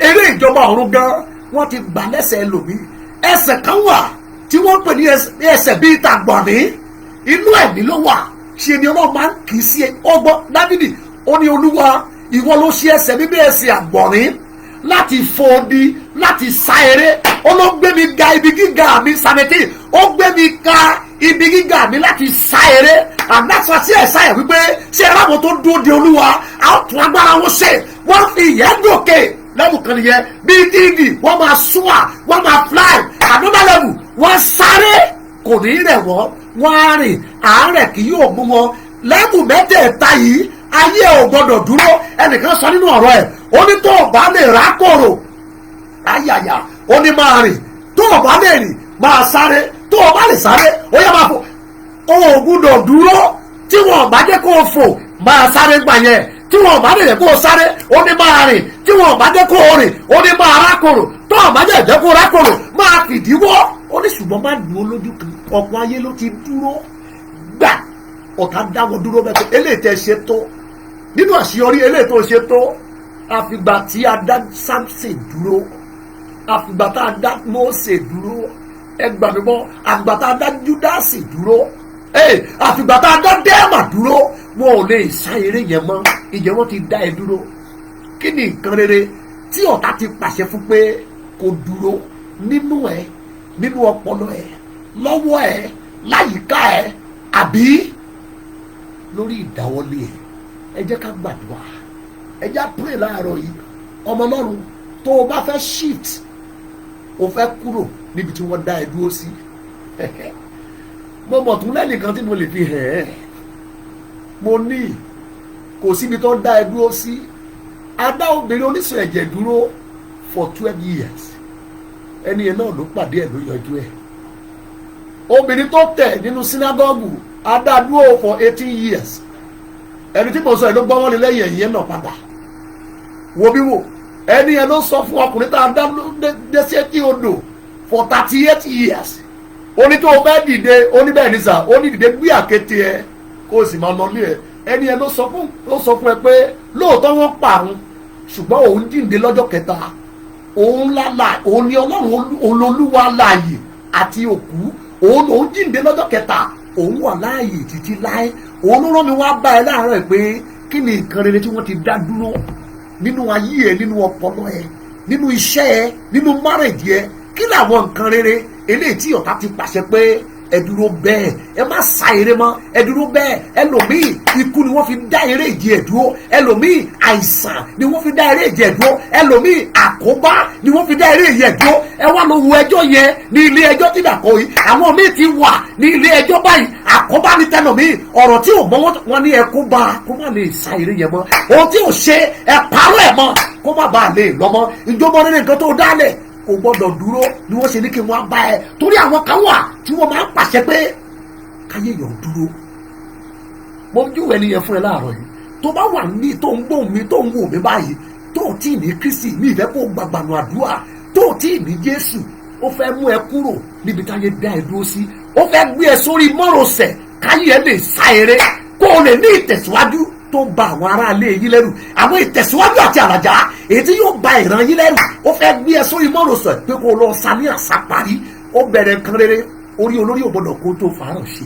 Eré ìjọba ọ̀run gan wọ́n ti gbà lẹ́sẹ̀ ẹlòmíì. Ẹsẹ̀ kan wà tí wọ́n pè ní ẹsẹ̀ bíi tàgbọ̀nì, inú ẹ̀mí ló wà. Ṣe ni Ọlọ́run máa ń kì í sí ọgbọ́n. Dáfídì ó ní Olúwa ìwọ ló ṣe ẹsẹ̀ bíbí ẹsẹ̀ àgbọ̀nì láti fòdì, láti sá eré. Ó ló gbé mi ga ibi gíga mi, sanetí ó gbé mi ka ibi gíga mi láti sá eré. Àdáṣà sí ẹ̀sá ẹ̀ wípé ṣé ẹ̀ráwọ̀ tó dúró de Olúwa á tún agbára wọn ṣe. Wọ́n fi ìyẹn gòkè lẹ́bù kan nìyẹn, bíi tíìdì wọ́n máa súwà, wọ́n máa fly. Àdúgbò lẹ́bù wọ́n sáré, kò ní rẹ̀ wọ́n, wọ́n á rìn, àárẹ̀ kì yóò mú wọn. Lẹ́bù mẹ́tẹ̀ẹ̀ta yìí ayé ò gbọdọ̀ dúró. Ẹnìkan sọ nínú ọ̀rọ̀ ẹ̀, ó ní tó o bá lè rákòrò ayàyà, ó ní máa rìn, tó o bá lè rìn máa sáré, tó o bá lè sáré ó yá máa fò. O ò gbọdọ̀ dúró. Tí wọn ò bá jẹ́ kó o fò máa sáré gbà yẹn, tí wọn ò bá lè jẹ́ kó o sáré ó ní máa rìn, tí wọn ò bá jẹ́ kó o rìn ó ní máa rákòrò, tó o bá jẹ́ kó o rákòrò máa fìdíwọ́. Ó ní ṣùgbọ́n má dúró lójú kan. Ọ̀pọ̀ ayé ló ti dúró gbà, ọ̀tá dáwọ́ dúró bẹ́ẹ̀ pé eléyìí tẹ́ ṣe tó, nínú àṣeyọrí eléyìí tó ṣe tó. Àfìgbà tí a dá Samson dúró, àfìgbà tá a dá Mósè dúró, ẹgbàmímọ́ àfìgbà tá a dá Júdásì dúró, àfìgbà tá a dá Dẹ́mà dúró, wọn ò lè sá eré yẹn mọ́. Ìjẹ́ wọ́n ti dá ẹ dúró. Kí ni nǹkan rere tí ọ̀tá ti pàṣẹ fún pé kó dúró nínú ẹ, nínú ọpọlọ ẹ, lọ́wọ́ ẹ, láyìíká ẹ, àbí lórí ìdáwọ́lé ẹ? Ẹ jẹ́ ká gbàdúrà, ẹ jẹ́ pray láàárọ̀ yìí. Ọmọ Ọlọ́run, tó o bá fẹ́ shift, o fẹ́ kúrò níbi tí wọ́n dá ẹ dúró sí. Mo mọ̀ tún lẹ́nìkan tí mo lè fi hẹ̀ ẹ́. Mo ní kò síbi tó dá ẹ dúró sí. A dá obìnrin oníṣun ẹ̀jẹ̀ dúró for 12 years. Ẹni yẹn náà ló pàdé ẹ̀ ló yanjú ẹ̀. Obìnrin tó tẹ̀ nínú sínágọ́gù, a dá dúró for 18 years. Ẹni tí mo sọ ẹ̀ ló gbọ́ wọ́n lé lẹ́yìn ẹ̀yìn náà padà. Wo bí wò, ẹni yẹn ló sọ fún ọkùnrin tá a dá dé sí etí odò for 38 years. Ó ní tó o fẹ́ dìde, ó ní bẹ́ẹ̀ ní sà, ó ní dìde gbé àkéte ẹ kó o sì máa lọ lé ẹ. Ẹni yẹn ló sọ fún ẹ pé lóòótọ́ wọ́n pa òun, ṣùgbọ́n òun jíǹde lọ́jọ́ kẹta. Òun ni Ọlọ́run, òun lolúwa láàyè àti òkú. Òun jíǹde lọ́jọ́ kẹta, òun wà láàyè títí láé. Òun ló rán mi wá bá ẹ láàárọ̀ ẹ pé kí ni nǹkan rere tí wọ́n ti dá dúró nínú ayé ẹ, nínú ọpọlọ ẹ, nínú iṣẹ́ ẹ, nínú márèjì ẹ. Kí làwọn nǹkan rere eléyìí tí ọ̀tá ti pàṣẹ pé ẹ dúró bẹ́ẹ̀, ẹ má sa eré mọ́, ẹ dúró bẹ́ẹ̀. Ẹlòmíì ikú ni wọ́n fi dá eré ìje ẹ̀ dúró, ẹlòmíì àìsàn ni wọ́n fi dá eré ìje ẹ̀ dúró, ẹlòmíì àkóbá ni wọ́n fi dá eré ìje ẹ̀ dúró. Ẹ wá lọ wo ẹjọ́ yẹn ní ilé ẹjọ́ tí dàkọ yìí, àwọn míì ti wà ní ilé ẹjọ́ báyìí, àkóbá ní tẹlòmíì, ọ̀rọ̀ tí ò mọ wọn ní ẹ kó bá kó má lè sa eré yẹn mọ́, ohun tí ò ṣe ẹ parọ́ ẹ̀ mọ́ kó má bàa lè lọ́mọ. Ìjọba nínú nǹkan tó dálẹ̀ kò gbọ́dọ̀ dúró ni wọ́n ṣe ní kí wọ́n bá ẹ, torí àwọn kan wà tí wọ́n máa ń pàṣẹ pé káyé yàn dúró. Mo júwèé nìyẹn fún ẹ láàárọ̀ yìí, tó bá wà ní tó ń gbóhùn mi tó ń wò mí báyìí, tó tí ì ní Kristi ní ìfẹ́ kó gbàgbànú àdúrà, tó tí ì ní Jésù, ó fẹ́ mú ẹ kúrò níbi táyé dá ẹ dúró sí, ó fẹ́ gbé ẹ sórí mọ́rọ̀sẹ̀ káyé ẹ lè sá eré kó o lè ní ìtẹ̀síwájú tó ń ba àwọn aráalé yín lẹ́rù, àwọn ìtẹ̀síwájú àti àràjá èyí tí yóò ba ìran yín lẹ́rù. Ó fẹ́ gbé ẹ sórí mọ́rọ̀sẹ̀ pé kó o lọ sa ní àsáparí. Ó bẹ̀rẹ̀ nǹkan rere, orí olórí ò gbọdọ̀ kó tó fàárọ̀ ṣe.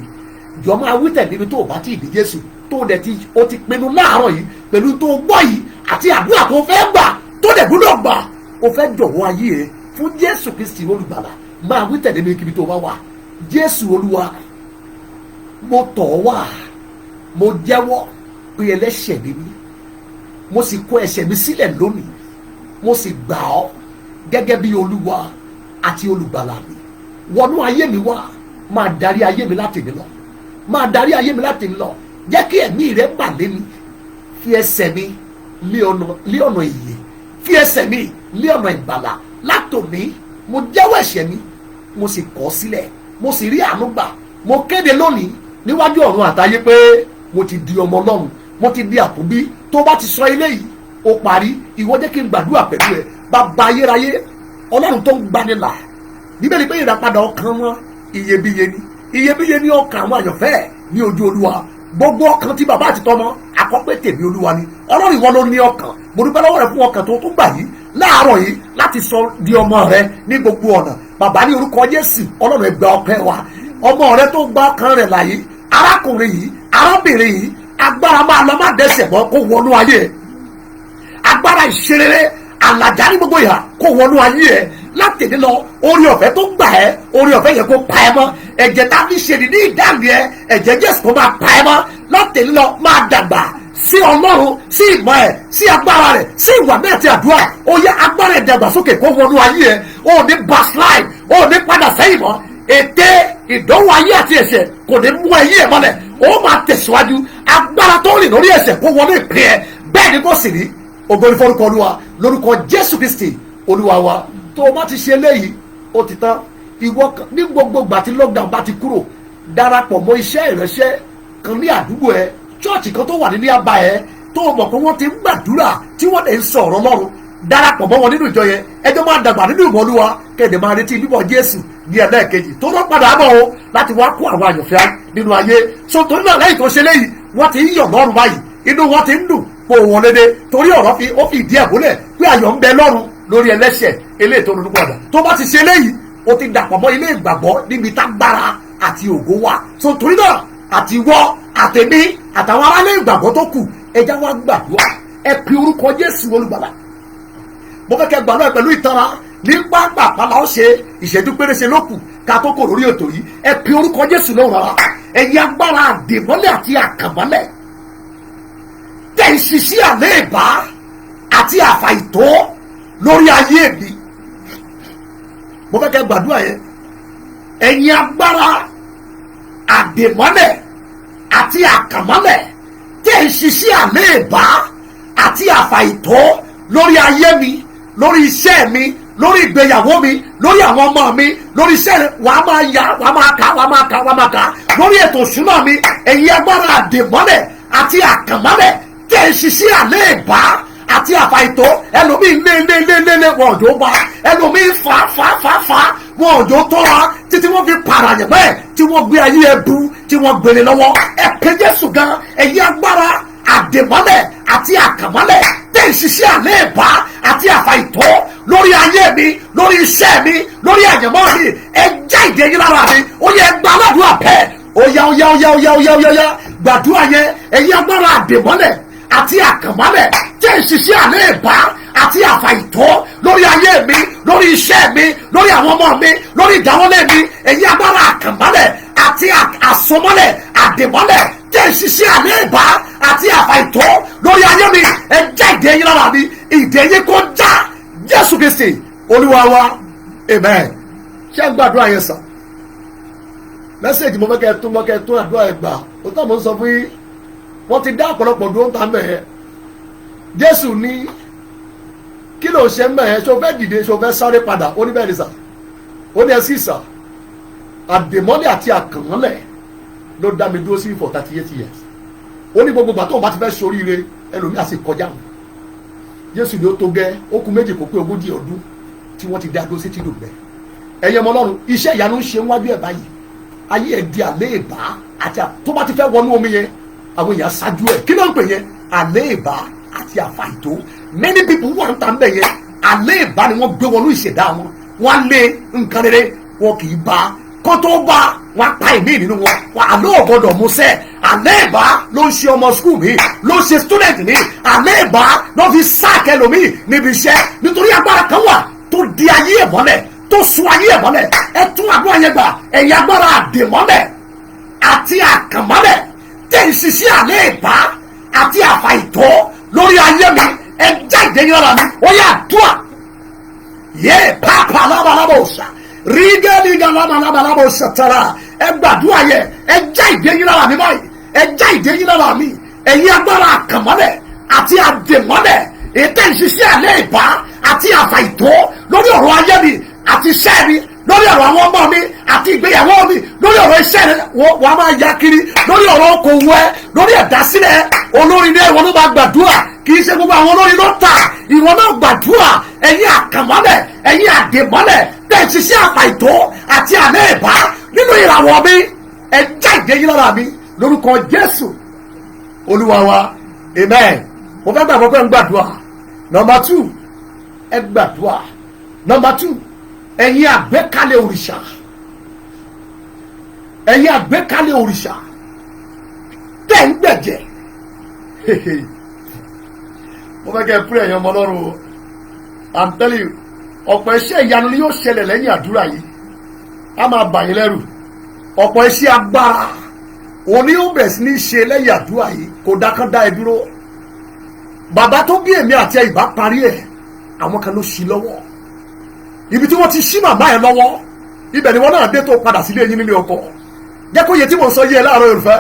Jọ máa wí tẹ̀lé mi tó o bá tí ì di Jésù, tó dẹ̀ o ti pinnu láàárọ̀ yìí pẹ̀lú tó gbọ́ yìí àti àdúrà tó fẹ́ gbà tó dẹ̀ gbúdọ̀ gbà. O fẹ́ jọ̀wọ́ ayé rẹ fún Jésù Kristi olùgbàlà. Máa wí tẹ̀lé mi kíbi tó bá wà. Jésù Olúwa, mo tọ̀ ọ́ wá, mo jẹ́wọ́ pé ẹlẹ́ṣẹ̀ ni mí, mo sì kó ẹ̀ṣẹ̀ mi sílẹ̀ lónìí, mo sì gbà ọ́ gẹ́gẹ́ bí Olúwa àti olùgbàlà mi. Wọnú ayé mi wá, máa darí ayé mi láti mi lọ, máa darí ayé mi láti mi lọ. Jẹ́ kí ẹ̀mí rẹ bà lé mi, fi ẹsẹ̀ mi lé ọ̀nà ìyè, fi ẹsẹ̀ mi lé ọ̀nà ìgbàlà. Látòní mo jẹ́wọ́ ẹ̀ṣẹ̀ mi, mo sì kọ̀ sílẹ̀, mo sì rí àánú gbà. Mo kéde lónìí níwájú ọ̀run àtayé pé mo ti di ọmọ Ọlọ́run, mo ti di àkúbí. Tó bá ti sọ eléyìí ó parí. Ìwọ jẹ́ kí n gbàdúrà pẹ̀lú ẹ. Bàbá ayérayé, Ọlọ́run tó ń gbanilà, Bíbélì pé ìràpadà ọkàn wọn iyebíye ni, iyebíye ni ọkàn àwọn àyànfẹ́ ní ojú Olúwa. Gbogbo ọkàn tí bàbá àti tọmọ àkọ́pẹ́ tèmi Olúwa ni. Ọlọ́run ìwọ ló ní ọkàn. Mo dúpẹ́ lọ́wọ́ rẹ fún ọkàn tó tún gbà yìí láàárọ̀ yìí láti sọ di ọmọ rẹ ní gbogbo ọ̀nà. Bàbá ní orúkọ Jésù, Ọlọ́run ẹ gba ọpẹ́ wa. Ọmọ rẹ tó gba ọkàn rẹ láyé, arákùnrin yìí, arábìnrin yìí, agbára máa lọ má dẹ́ṣẹ̀ mọ́ kó wọnú ayé ẹ. Agbára ìṣerere àlàjá ní gbogbo ìhà kó wọnú ayé ẹ. Látẹ̀lé lọ, orí ọ̀fẹ́ tó gbà ẹ́, orí ọ̀fẹ́ yẹ kó pa ẹ mọ́. Ẹ̀jẹ̀ tá a fi ṣe ní ìdáǹdè ẹ, ẹ̀jẹ̀ Jésù kó máa pa ẹ mọ́. Látẹ̀lé lọ, máa dàgbà sí Ọlọ́run, sí ìmọ̀ ẹ̀, sí agbára rẹ̀, sí ìwà bẹ́ẹ̀ àti àdúrà. Ó yá agbára ìdàgbàsókè kó wọnú ayé ẹ. Ó ní backslide, ó ní padà sẹ́yìn mọ́. Ète ìdánwò ayé àti ẹ̀ṣẹ̀ kò ní mú ayé ẹ mọ́lẹ̀. Ó máa tẹ̀síwájú. Agbára tó rìn lórí ẹ̀ṣẹ̀ kó wọnú ìpín ẹ. Bẹ́ẹ̀ ni kò sì rí. Ògo ni forúkọ Olúwa, lórúkọ Jésù Kristi Olúwa wa. Tó o bá ti ṣe eléyìí, ó ti tán. Ìwọ ní gbogbo ìgbà tí lockdown bá ti kúrò, darapọ̀ mọ́ iṣẹ́ ìránṣẹ́ kan ní àdúgbò ẹ, ṣọ́ọ̀ṣì kan tó wà ní abá ẹ, tó o mọ̀ pé wọ́n ti ń gbàdúrà tí wọ́n lè ń sọ ọ̀rọ̀ Ọlọ́run. Darapọ̀ mọ́ wọn nínú ìjọ yẹn, ẹjọ́ máa dàgbà nínú ìmọ̀ Olúwa, kẹ́ẹ̀dẹ̀ máa retí bíbọ̀ Jésù ní ẹlẹ́ẹ̀kejì tó lọ́ padà bọ̀ o láti wá kó àwọn àyànfẹ́ nínú ayé. So torí náà lẹ́yìn tó ṣe léyìí, wọ́n ti ń yọ̀ lọ́run báyìí, inú wọn ti ń dùn kó wọn lédè, torí ọ̀rọ̀ ó fi ìdí ẹ̀ múlẹ̀ pé ayọ̀ ń bẹ lọ́run lórí ẹlẹ́ṣẹ̀ eléyìí tó ronú padà. Tó bá ti ṣe léyìí, ó ti dàpọ̀ mọ́ ilé ìgbàgbọ́ níbi tágbára àti ògo wà. So torí náà àti wọ́ àtẹ̀mí àtàwọn aráàlú ìgbàgbọ́ tó kù, ẹja wá gbàdúrà, ẹ pe orúkọ Jésù olùgbàlà. Mo fẹ́ kẹ́ gbàdúrà pẹ̀lú ìtara ní pápá àpàlà ó ṣe ìṣẹ́jú péréṣe ló kù ká tó kò lórí ètò yìí. Ẹ pe orúkọ Jésù lóhùn rárá. Ẹ̀yin agbára àdèmọ́lẹ̀ àti àkànmọ́lẹ̀ tẹ̀ ń ṣiṣẹ́ àlẹ́ ìbá àti àfàìtó lórí ayé mi. Mo fẹ́ kẹ́ gbàdúrà yẹn. Ẹ̀yin agbára àdèmọ́lẹ̀ àti àkànmọ́lẹ̀ tẹ̀ ń ṣiṣẹ́ àlẹ́ ìbá àti àfàìtó lórí ayé mi, lórí iṣẹ́ mi, lórí ìgbéyàwó mi, lórí àwọn ọmọ mi, lórí iṣẹ́ wàá máa yá, wàá máa kà lórí ètò ìṣúná mi. Ẹ̀yin agbára àdèmọ́lẹ̀ àti àkànmọ́lẹ̀ tẹ̀ ń ṣiṣẹ́ àlẹ́ ìbá àti àfàìtó. Ẹlòmíì lé wọn òjò bá, ẹlòmíì fà wọn òjò tọ́ra títí wọ́n fi pààràyàn bẹ́ẹ̀ tí wọ́n gbé ayé ẹ bu tí wọ́n gbélé lọ́wọ́. Ẹ pé Jésù gan. Ẹ̀yin agbára àdèmọ́lẹ̀ àti àkànmọ́lẹ̀ tẹ̀ ń ṣiṣẹ́ àlẹ́ ìbá àti àfàìtó lórí ayé mi, lórí iṣẹ́ mi, lórí àyànmọ́ mi, ẹ já ìdè yín lára mi. Ó yẹ gba aládùúgbò bẹ́ẹ̀. Ó yá gbàdúrà yẹn. Ẹ̀yin agbára àdèmọ́lẹ̀ àti àkànmọ́lẹ̀ tẹ̀ ń ṣiṣẹ́ àlẹ́ ìbá àti àfàìtó lórí ayé mi, lórí iṣẹ́ mi, lórí àwọn ọmọ mi, lórí ìdáwọ́lé mi. Ẹ̀yin agbára àkànmọ́lẹ̀ sọmọ́lẹ̀ àdèmọ́lẹ̀ tẹ̀ ń ṣiṣẹ́ àléébá àti àfàìtọ́ lórí ayé mi ẹ já ìdè yín lára mi ìdè yín kó já Jésù Kristi Olúwa wa amen. ṣé ẹ gbàdúrà yẹn sàn mẹ́sẹ̀gì mo fẹ́ kẹ́ ẹ tún àdúrà ẹ gbà ó tọ́ mo ń sọ fún yín wọ́n ti dá ọ̀pọ̀lọpọ̀ dúró ń ta mẹ́ẹ̀ Jésù ní kí ló ṣe mẹ́ẹ̀ ṣo fẹ́ dìde ṣo fẹ́ sáré padà ó ní bẹ́ẹ̀ ni sà ó ní ẹ sì sà àdèmọ́lẹ̀ àti àkànmọ́lẹ̀ ló dá mi dúró sí for 38 years ó ní gbogbo gbàtọ́ bá ti fẹ́ ṣoríire ẹlòmíà sì kọjá wọn Jésù ni ó tó gẹ́ ó kù méjì kó pé 40 ọdún tí wọ́n ti dá dúró sí tìlú gbẹ ẹ̀yẹ ọmọ Ọlọ́run iṣẹ́ ìyanu ń ṣe wájú ẹ̀ báyìí ayé ẹ̀ di àléèbá àti tó bá ti fẹ́ wọnú omi yẹn àwọn èèyàn ṣáájú ẹ̀ kí ló ń pè yẹn àléèbá àti àfàìtó many people wà ń ta ń bẹ̀ yẹn àléèbá ni wọ́n gbé wọnú ìṣẹ̀dá wọn wọ́n lé nǹkan rere wọn kì í bá kó tó bá wọn pa ìmí nínú wọn àlọ́ ọ̀gọ́dọ̀ musẹ́ àléèbá ló ń ṣe ọmọ skul mi ló ń ṣe student mi àléèbá ló fi sáàkẹ́ lómi níbi iṣẹ́ nítorí agbára kan wà tó di ayé ẹ̀ mọ́lẹ̀ tó sun ayé ẹ̀ mọ́lẹ̀ ẹ tún àdúrà yẹn gbà ẹ̀yin agbára àdèmọ́lẹ̀ àti àkànmọ́lẹ̀ tẹ̀ ń ṣiṣẹ́ àléèbá àti àfàìtọ́ lórí ayé mi ẹ já ìdè yín lára mi ó yá àdúrà yé pàápàá lábalábà òòṣà rígẹ́lígà lábalábà òòṣà tara ẹ gbàdúrà yẹ ẹ já ìdè yín lára mi báyìí ẹ já ìdè yín lára mi ẹ̀yin agbára àkànmọ́lẹ̀ àti àdèmọ́lẹ̀ ètò ìṣiṣẹ́ àléèbá àti àfàìtọ́ lórí ọ̀rọ̀ ayé mi àti iṣẹ́ mi lórí ọ̀rọ̀ àwọn ọmọ mi àti ìgbéyàwó mi lórí ọ̀rọ̀ iṣẹ́ rẹ wọ́n máa ya kiri lórí ọ̀rọ̀ okòwò ẹ lórí ẹ̀dásílẹ̀ olórin ní ìwọ ló máa gbàdúrà kì í ṣe gbogbo àwọn olórin ló tà ìwọ náà gbàdúrà ẹ̀yin àkànmọ́lẹ̀ ẹ̀yin àdèmọ́lẹ̀ tẹ̀ ṣiṣẹ́ àfàìtọ́ àti àléèbá nínú ìràwọ̀ mi ẹ já ìdè yín lára mi lórúkọ Jésù Olúwa wa amen. mo fẹ́ gbàgbọ́ pé ń gbàdúrà number 2 ẹ gbàdúrà number 2 ẹ̀yin àgbékalẹ̀ òrìṣà ẹ̀yin àgbékalẹ̀ òrìṣà tẹ̀ ń gbẹ̀jẹ̀ mo fẹ́ kẹ́ ẹ pray ẹ̀yin ọmọ Ọlọ́run I'm telling you ọ̀pọ̀ iṣẹ́ ìyanu ni yóò ṣẹlẹ̀ lẹ́yìn àdúrà yìí a máa bà yín lẹ́rù ọ̀pọ̀ iṣẹ́ agbára òní ó bẹ̀rẹ̀ sí ní ṣe lẹ́yìn àdúrà yìí kò dákán dá ẹ dúró bàbá tó bí èmi àti ẹ ìbá parí ẹ àwọn kan ló ṣí lọ́wọ́ ibi tí wọ́n ti ṣí màmá ẹ lọ́wọ́ ibẹ̀ ni wọ́n náà dé tó padà sílé yín nílé ọkọ jẹ́ kó yẹ tí mo sọ yé ẹ láàárọ̀ Yorùbá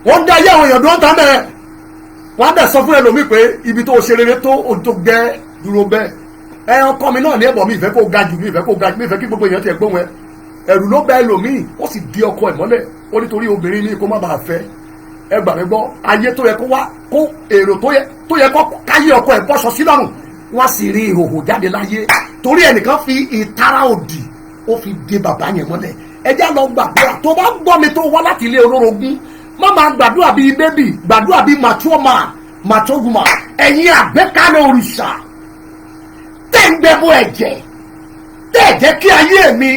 wọ́n ń dá ayé àwọn èèyàn dúró ń ta mẹ́rẹ̀ wọ́n á dẹ̀ sọ fún ẹlòmíì pé ibi tó ṣe rere tó ohun tó gẹ́ dúró bẹ́ẹ̀ ẹ ọkọ mi náà ní ẹ̀bọ̀ mi ìfẹ́ kó ga jù mi ìfẹ́ kó ga jù mi ìfẹ́ kí gbogbo èèyàn tiẹ̀ gbóhùn ẹ ẹ̀rù ló bẹ́ ẹlòmíì ó sì di ọkọ ẹ̀ mọ́lẹ̀ ó nítorí obìnrin ní kó má bàa fẹ́ ẹ gbà mí gbọ́ ayé tó yẹ kó wá kó èrò tó yẹ kó káyé ọkọ ẹ̀ bọ́ṣọ sí lọ́rùn wọ́n sì rí ìhòhò jáde láyé torí ẹnìkan fi ìtara òdì ó fi dé bàbá yẹn mọ́lẹ̀ ẹjá lọ gbàdúrà tó bá gbọ́ mi tó wá láti ilé olórogún má máa gbàdúrà bíi bébì gbàdúrà bíi mature man mature woman ẹ̀yin àgbékalẹ̀ òrìṣà tẹ̀ ń gbẹ́bọ ẹ̀jẹ̀ tẹ̀ jẹ́ kí ayé mi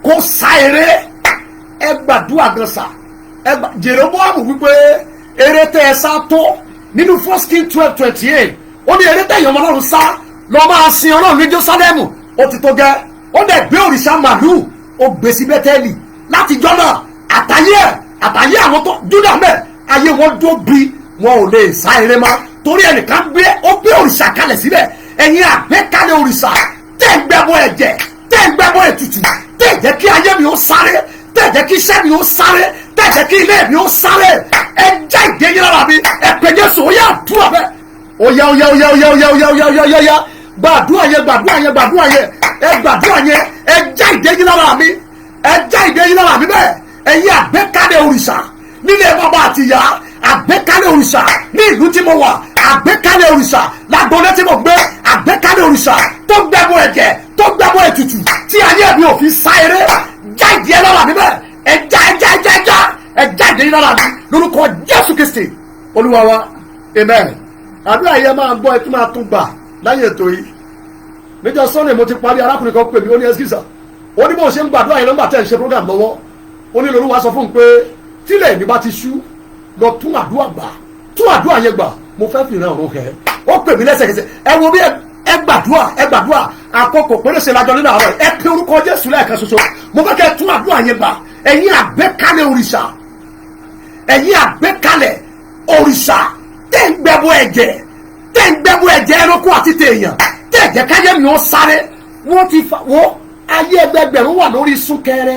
kó sa eré ẹ gbàdúrà gan sa Jeroboamu wípé eré tẹ́ ẹ sá tó nínú 1 Kings 12:28 ó ní eré tẹ̀yìn ọmọ Ọlọ́run sá lọ máa sin Ọlọ́run ní Jerusalemu ó ti tó gẹ́ ó dẹ̀ gbé òrìṣà màlúù ó gbé sí Bẹ́tẹ́lì láti jọ́nà àtàyé àwọn tó Júdà mẹ́ ayé wọn dó bí wọn ò lè sá eré mọ́ torí ẹnìkan ó gbé òrìṣà kalẹ̀ síbẹ̀ ẹ̀yin àgbékalẹ̀ òrìṣà tẹ̀ ń gbẹ́bọ ẹ̀jẹ̀ tẹ̀ ń gbẹ́bọ ètùtù tẹ̀ jẹ́ kí ayé mi ó sáré tẹ̀ jẹ́ kí iṣẹ́ mi ó sáré tẹ̀ jẹ́ kí ilé mi ó sáré ẹ já ìdè yín lára mi ẹ pè Jésù ó yá àdúrà bẹ́ẹ̀ oya gbàdúrà yẹn ẹ gbàdúrà yẹn ẹ já ìdè yín lára mi ẹ já ìdè yín lára mi bẹ́ẹ̀ ẹ̀yin àgbékalẹ̀ òrìṣà nílé bàbá àti ìyá àgbékalẹ̀ òrìṣà ní ìlú tí mo wà àgbékalẹ̀ òrìṣà lágbóná tí mo gbé àgbékalẹ̀ òrìṣà tó gbẹ́bọ ẹ̀jẹ̀ tó gbẹ́bọ ètùtù tí ayé mi ò fi sá eré já ìdè yín lára mi bẹ́ẹ̀ ẹ já ìdè yín lára mi lórúkọ Jésù Kristi Olúwa wa amen. Àdúrà yẹn máa gbọ́ ẹ tún máa tún gbà láyé ètò yìí níjọ́ Sunday mo ti parí arákùnrin kan pè mí ó ní ẹsikísà ó ní bó ṣe ń gbàdúrà yẹn lọ́gbà tẹ̀ ń ṣe program lọ́wọ́ ó ní Olúwa sọ fún un pé tílẹ̀ ní bá ti ṣú lọ tún àdúrà yẹn gbà mo fẹ́ fi ìran ọ̀run kẹ́ ó pè mí lẹ́sẹ̀kẹsẹ̀ ẹ wo bí ẹ gbàdúrà àkókò péréṣe lájọ nínú àárọ̀ ẹ pe orúkọ Jésù lẹ́ẹ̀kan ṣoṣo mo fẹ́ kẹ́ tún àdúrà yẹn gbà ẹ̀yin àgbékalẹ̀ òrìṣà ẹ̀yin àgbékalẹ̀ òrìṣà tẹ́ ń gbẹ́bọ ẹ̀jẹ̀ ẹranko àti tèèyàn tẹ́ ẹ̀jẹ̀ káyé mi ó sáré wọ́n ti fa wọ́n ayé ẹgbẹgbẹ̀rún wà lórí súnkẹrẹ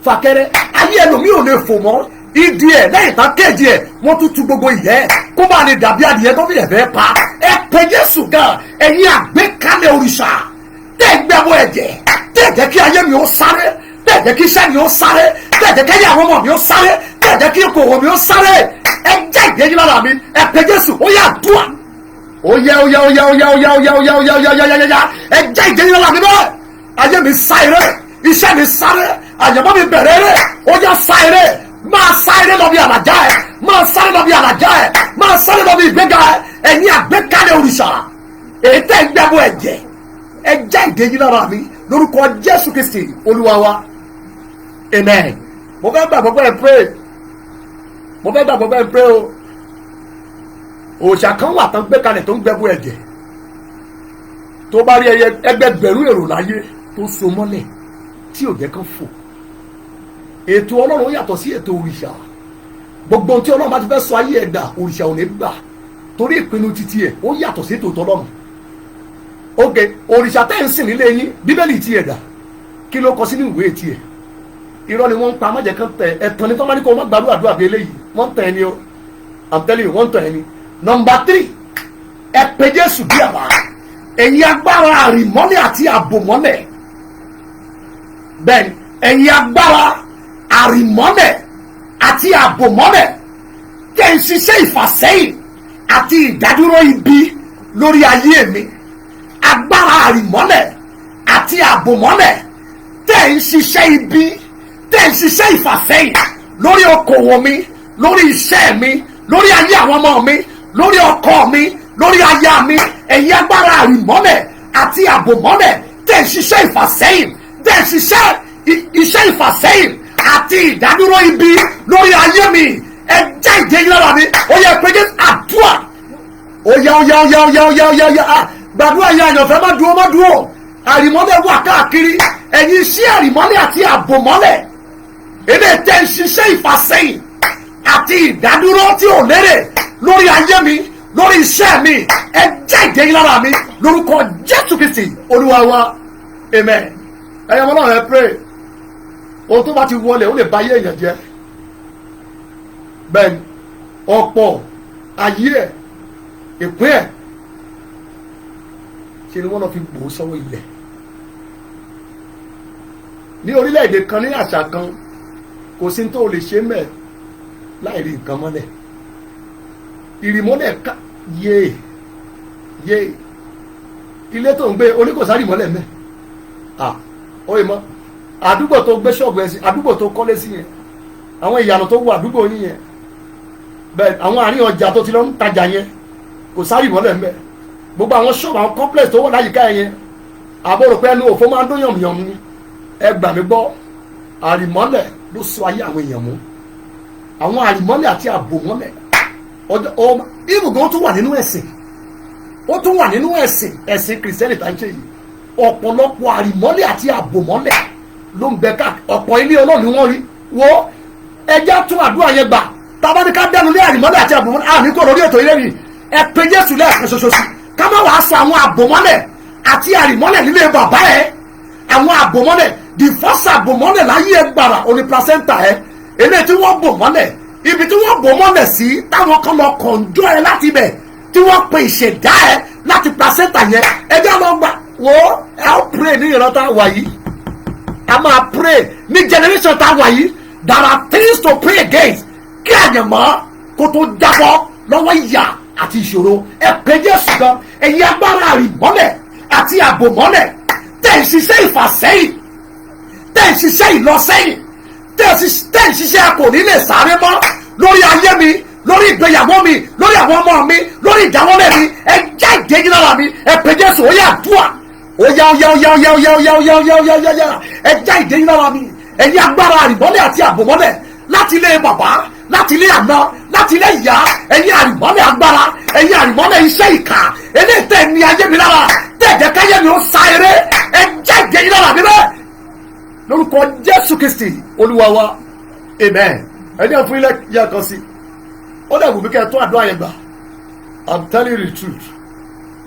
fàkẹrẹ ayé ẹlòmíì ò lè fò mọ́ ìdí ẹ̀ lẹ́yìn tán kéèjì ẹ̀ wọ́n tún tu gbogbo ìyẹ́ kó bá lè dàbí adìyẹ tó fi ẹ̀fẹ́ pa ẹ pé Jésù gan ẹ̀yin àgbékalẹ̀ òrìṣà tẹ́ ń gbẹ́bọ ẹ̀jẹ̀ tẹ́ ẹ̀jẹ̀ kí ayé mi ó sáré tẹ́ ẹ̀jẹ̀ kí iṣẹ́ mi ó sáré tẹ́ ẹ̀jẹ̀ kí àwọn ọmọ mi ó sáré tẹ́ ẹ̀jẹ̀ kí okòwò mi ó sáré ẹ jẹ́ ìdíyẹ lára mi ẹ pé Jésù ó yá dùà ó yá ẹ jẹ́ ìdíyẹ lára mi bẹ́ẹ̀ ayé mi sáré iṣẹ́ mi sáré àyànmọ́ mi bẹ̀rẹ̀ rẹ̀ ó yá sáré máa sáré lọ bí àlàjá ẹ máa sáré lọ bí àlàjá ẹ máa sáré lọ bí ìgbéga ẹ ẹ̀yin àgbékalẹ̀ òrìṣà èyí tẹ́ ń gbẹ́bọ ẹ̀jẹ̀ ẹ jẹ́ ìdíyẹ lára mi lórúkọ Jésù Kristi Olúwa wa amen. mo fẹ́ gbàgbọ́ pé ẹ pray o òòṣà kan wà tán gbé kalẹ̀ tó ń gbẹ́bọ ẹ̀jẹ̀ tó bá rí ẹgbẹgbẹ̀rún èrò láyé tó so mọ́lẹ̀ tí ò jẹ́ kán fò ètò Ọlọ́run yàtọ̀ sí ètò òrìṣà gbogbo ohun tí Ọlọ́run bá ti fẹ́ sọ ayé ẹ̀dá òrìṣà ò ní gbà torí ìpinnu títí ẹ̀ ó yàtọ̀ sí ètò Ọlọ́run ok òrìṣà tẹ́ ń sìn nílé yín bíbélì ti ẹ̀dá kí ló kọ sínú ìwé tiẹ̀ irọ́ ni wọ́n ń pa májẹ̀ kan tẹ̀ ẹ̀tàn ní tọ́ máa ní kó wọ́n gbàdúrà bí eléyìí wọ́n tẹ̀ ẹni o I'm telling you wọ́n tẹ̀ ẹni. Number 3 ẹ pé Jésù bí àbá ẹ̀yin agbára àrìmọ́lẹ̀ àti àbòmọ́lẹ̀ bẹ́ẹ̀ni ẹ̀yin agbára àrìmọ́lẹ̀ àti àbòmọ́lẹ̀ tẹ̀ ń ṣiṣẹ́ ìfàsẹ́yìn àti ìdádúró ibi lórí ayé mi agbára àrìmọ́lẹ̀ àti àbòmọ́lẹ̀ tẹ̀ ń ṣiṣẹ́ ibi tẹ̀ ń ṣiṣẹ́ ìfàsẹ́yìn lórí okòwò mi lórí iṣẹ́ mi lórí ayé àwọn ọmọ mi lórí ọkọ mi lórí aya mi ẹ̀yin agbára àrìmọ́lẹ̀ àti àbòmọ́lẹ̀ tẹ̀ ń ṣiṣẹ́ ìfàsẹ́yìn tẹ̀ ń ṣiṣẹ́ iṣẹ́ ìfàsẹ́yìn àti ìdádúró ibi lórí ayé mi ẹ jẹ́ ìdíyẹ lára mi ó yẹ pé àdúrà ó yá gbàdúrà yẹn àyànfẹ́ má dúró àrìmọ́lẹ̀ wà káàkiri ẹ̀yin iṣẹ́ àrìmọ́lẹ̀ àti àbòmọ́lẹ̀ èdè tẹ̀ ń ṣiṣẹ́ ìfàsẹ́yìn àti ìdádúró tí ò lérè lórí ayé mi lórí iṣẹ́ mi ẹ jẹ́ ìdíyẹ lára mi lórúkọ Jésù Kristi Olúwa wa amen. ẹ̀yọ́ ọmọ náà ẹ pray ohun tó bá ti wọlé ó lè bà ayé èèyàn jẹ́ bẹ́ẹ̀ni ọ̀pọ̀ ayé ẹ̀ ìpín ẹ̀ ṣe ni wọ́n lọ fi gbòó sọ́wọ́ ilẹ̀ ní orílẹ̀-èdè kan ní àṣà kan kò sí tó lè ṣe mẹ́ẹ̀ láì rí nǹkan mọ́lẹ̀ ìrìmọ́lẹ̀ ká yé ilé tó ń gbé oníkòsárì mọ́lẹ̀ mẹ́ oye mọ́ àdúgbò tó gbé ṣọ́ọ̀bù ẹ̀ sí àdúgbò tó kọ́lé sí yẹn àwọn ìyànà tó wọ àdúgbò yín yẹn bẹ́ẹ̀ àwọn àárín ọjà tó ti lọ ń tajà yẹn kò sárì mọ́lẹ̀ mẹ́ gbogbo àwọn ṣọ́ọ̀bù àwọn complex tó wọ̀ láyìíká yẹn àbúrò pé ẹnu òfó máa ń dún yànmùyànmù ni ẹ gbà mí gbọ́ àrìmọ́lẹ̀ ló sọ ayé àwọn èèyàn mú àwọn àrìmọ́lẹ̀ àti àbòmọ́lẹ̀ ibùdó ó tún wà nínú ẹ̀sìn kìrìsìtẹ́nì tá ń ṣe yìí ọ̀pọ̀lọpọ̀ àrìmọ́lẹ̀ àti àbòmọ́lẹ̀ ló ń bẹ káàkiri ọ̀pọ̀ ilé Ọlọ́run ni wọ́n rí wo ẹjẹ́ tún àdúrà yẹn gbà tábà ní ká dẹnu lé àrìmọ́lẹ̀ àti àbòmọ́lẹ̀ àní kò lórí ètò ilé rí ẹ pé Jésù lẹ́ẹ̀kan ṣoṣo sí ká má wàá sọ àwọn àbòmọ́lẹ̀ àti àrìmọ́lẹ̀ nílé bàbá ẹ àwọn àbòmọ́lẹ̀ the first àbòmọ́lẹ̀ láyé ẹ gbàrà òní placenta ẹ eléyìí tí wọ́n bò mọ́lẹ̀ ibi tí wọ́n bò mọ́lẹ̀ sí táwọn kan lọ kọ̀ǹjọ́ ẹ láti bẹ̀ tí wọ́n pe ìṣẹ̀dá ẹ láti placenta yẹn ẹjẹ́ lọ gbà wo ẹ ó pray ní ìran tá a wà yìí a máa pray ní generation tá a wà yìí there are things to pray against kí àyànmọ́ kó tó jábọ́ lọ́wọ́ ìyà àti ìṣòro ẹ pé Jésù gan ẹ̀yin agbára àrìmọ́lẹ̀ àti àbòmọ́lẹ̀ tẹ̀ ń ṣiṣẹ́ ìfàsẹ́yìn tẹ̀ ń ṣiṣẹ́ ìlọsẹ́yìn tẹ̀ ń ṣiṣẹ́ kò ní lè sáré mọ́ lórí ayé mi lórí ìgbéyàwó mi lórí àwọn ọmọ mi lórí ìdáwọ́lé mi ẹ já ìdíyẹ lára mi ẹ pé Jésù ó yá àdúrà ó yá ẹ já ìdíyẹ lára mi ẹ̀yin agbára àrìmọ́lẹ̀ àti àbòmọ́lẹ̀ láti ilé bàbá láti ilé àná láti ilé ìyá ẹ̀yin àrìmọ́lẹ̀ agbára ẹ̀yin àrìmọ́lẹ̀ iṣẹ́ ìkà eléyìí tẹ̀ ní ayé mi lára tẹ̀jẹ̀ káyé mi ó sa eré ẹ já ìdíyẹ lára mi bẹ́ẹ̀ lórúkọ Jésù Kristi Olúwa wa amen. ẹni fún ilé yẹ kan sí ó dẹ̀ wù mí kẹ́ ẹ tó àdúrà yẹn gbà. I'm telling you the truth.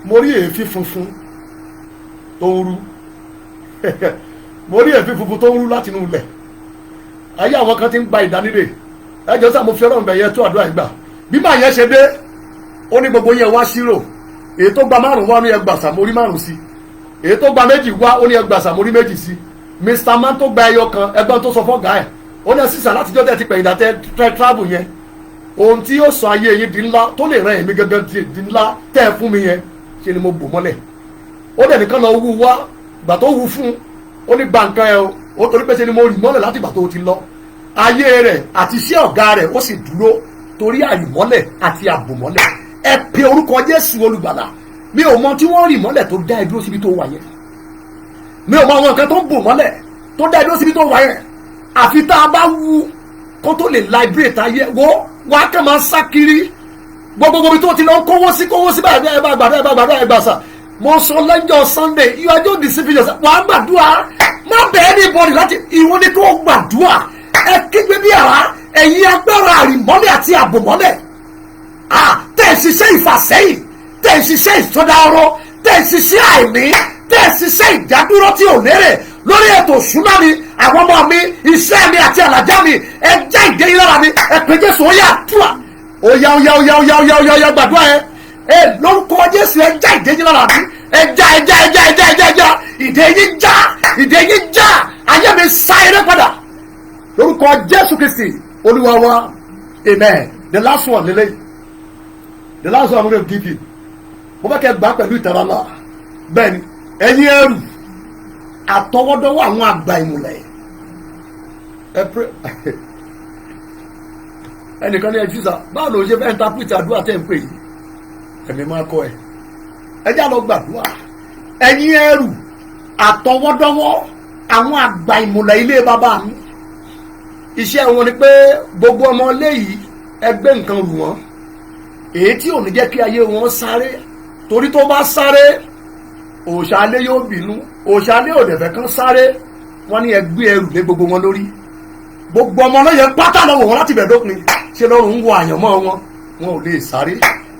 Mo rí èéfín funfun tó ń rú mo rí èéfín funfun tó ń rú láti inú ilẹ̀. Ayé àwọn kan ti ń gba ìdánilè. Ẹ jọ sá mo fi Ọlọ́run bẹ̀ yẹn tó àdúrà yẹn gbà. Bí màá yẹn ṣe dé ó ní gbogbo yẹn wá ṣírò. Èyí tó gba 5 wá ní ẹgbàsà mo rí 5 sí. Èyí tó gba 2 wá ó ní ẹgbàsà mo rí 2 sí. Mr. Man tó gba ẹyọ kan ẹgbọ́n tó sọ fọ́gà ẹ̀ ó ní sísà látijọ́ tẹ́ ti pẹ̀yìn dá tẹ́ travel yẹn ohun tí yóò sọ ayé yín di ńlá tó lè ràn èmi gẹ́gẹ́ di ńlá tẹ́ ẹ fún mi yẹn ṣe ni mo bò mọ́lẹ̀. Ó dẹ̀ nìkan lọ wú wá gbà tó wú fún ó ní gba nǹkan ẹ o ó torí pé ṣe ni mo rì mọ́lẹ̀ láti gbà tó ti lọ. Ayé rẹ̀ àti iṣẹ́ ọ̀gá rẹ̀ ó sì dúró torí àrìmọ́lẹ̀ àti àbòmọ́lẹ̀. Ẹ pe orúkọ Jésù olùgbàlà. Mi ò mọ tí wọ́n rì mọ́lẹ̀ tó dá ẹ dúró síbi tó wà yẹn. Mi ò mọ àwọn nǹkan tó ń bò mọ́lẹ̀ tó dá ẹ dúró síbi tó wà yẹn. Àfi tá a bá wú kó tó lè liberate ayé wo wàá kàn máa sá kiri gbogbo tó ti lọ kówó sí báyìí ẹ bá gbàdúrà ẹ gbà sà. Mo sọ lọ́jọ́ Sunday you are just deceiving yourself. Wàá gbàdúrà má bẹ̀ẹ́ ní bọ́ọ̀lì láti ìwọ ni kó gbàdúrà ẹ kígbe bí àrá ẹ̀yin agbára àrìmọ́lẹ̀ àti àbòmọ́lẹ̀ tẹ̀ ṣiṣẹ́ ìfàsẹ́yìn tẹ̀ ṣiṣẹ́ ìsọdá ọrọ̀ tẹ̀ ṣiṣẹ́ àìní tẹ̀ ṣiṣẹ́ ìdádúró tí ò lérè lórí ètò ìṣúná mi àwọn ọmọ mi iṣẹ́ mi àti àlàjá mi ẹ já ìdè yín lára mi ẹ pé Jésù ó yá àdúrà ó yá gbàdúrà ẹ lórúkọ Jésù ẹ já ìdè yín lára mi ẹ já ìdè yín já ayé mi sá eré padà lórúkọ Jésù Kristi Olúwa wa amen. The last one lele the last one I'm going to give you mo fẹ́ kẹ́ gbà pẹ̀lú ìtara náà bẹ́ẹ̀ ni ẹ̀yin ẹrù àtọwọ́dọ́wọ́ àwọn àgbà ìmùlẹ̀ ẹ pé ẹnìkan ní ẹ jísà báwo ló ṣe fẹ́ interpret àdúrà tẹ́ ń pè yìí ẹ̀mí máa kọ́ ẹ já lọ gbàdúrà ẹ̀yin ẹrù àtọwọ́dọ́wọ́ àwọn àgbà ìmùlẹ̀ ilé bàbá mi iṣẹ́ wọn ni pé gbogbo ọmọ ilé yìí ẹgbẹ́ nǹkan rù wọ́n èyí tí ò ní jẹ́ kí ayé wọn sáré torí tó bá sáré òṣàlẹ̀ yóò bínú òṣàlẹ̀ òdẹ̀fẹ̀ kan sáré wọ́n ní ẹgbẹ́ ẹrù lé gbogbo wọn lórí gbogbo ọmọ náà yẹn pátá lọ́wọ́ wọn láti bẹ̀ dópin ṣe lọ́rùn ń wọ àyànmọ́ wọn ò lè sáré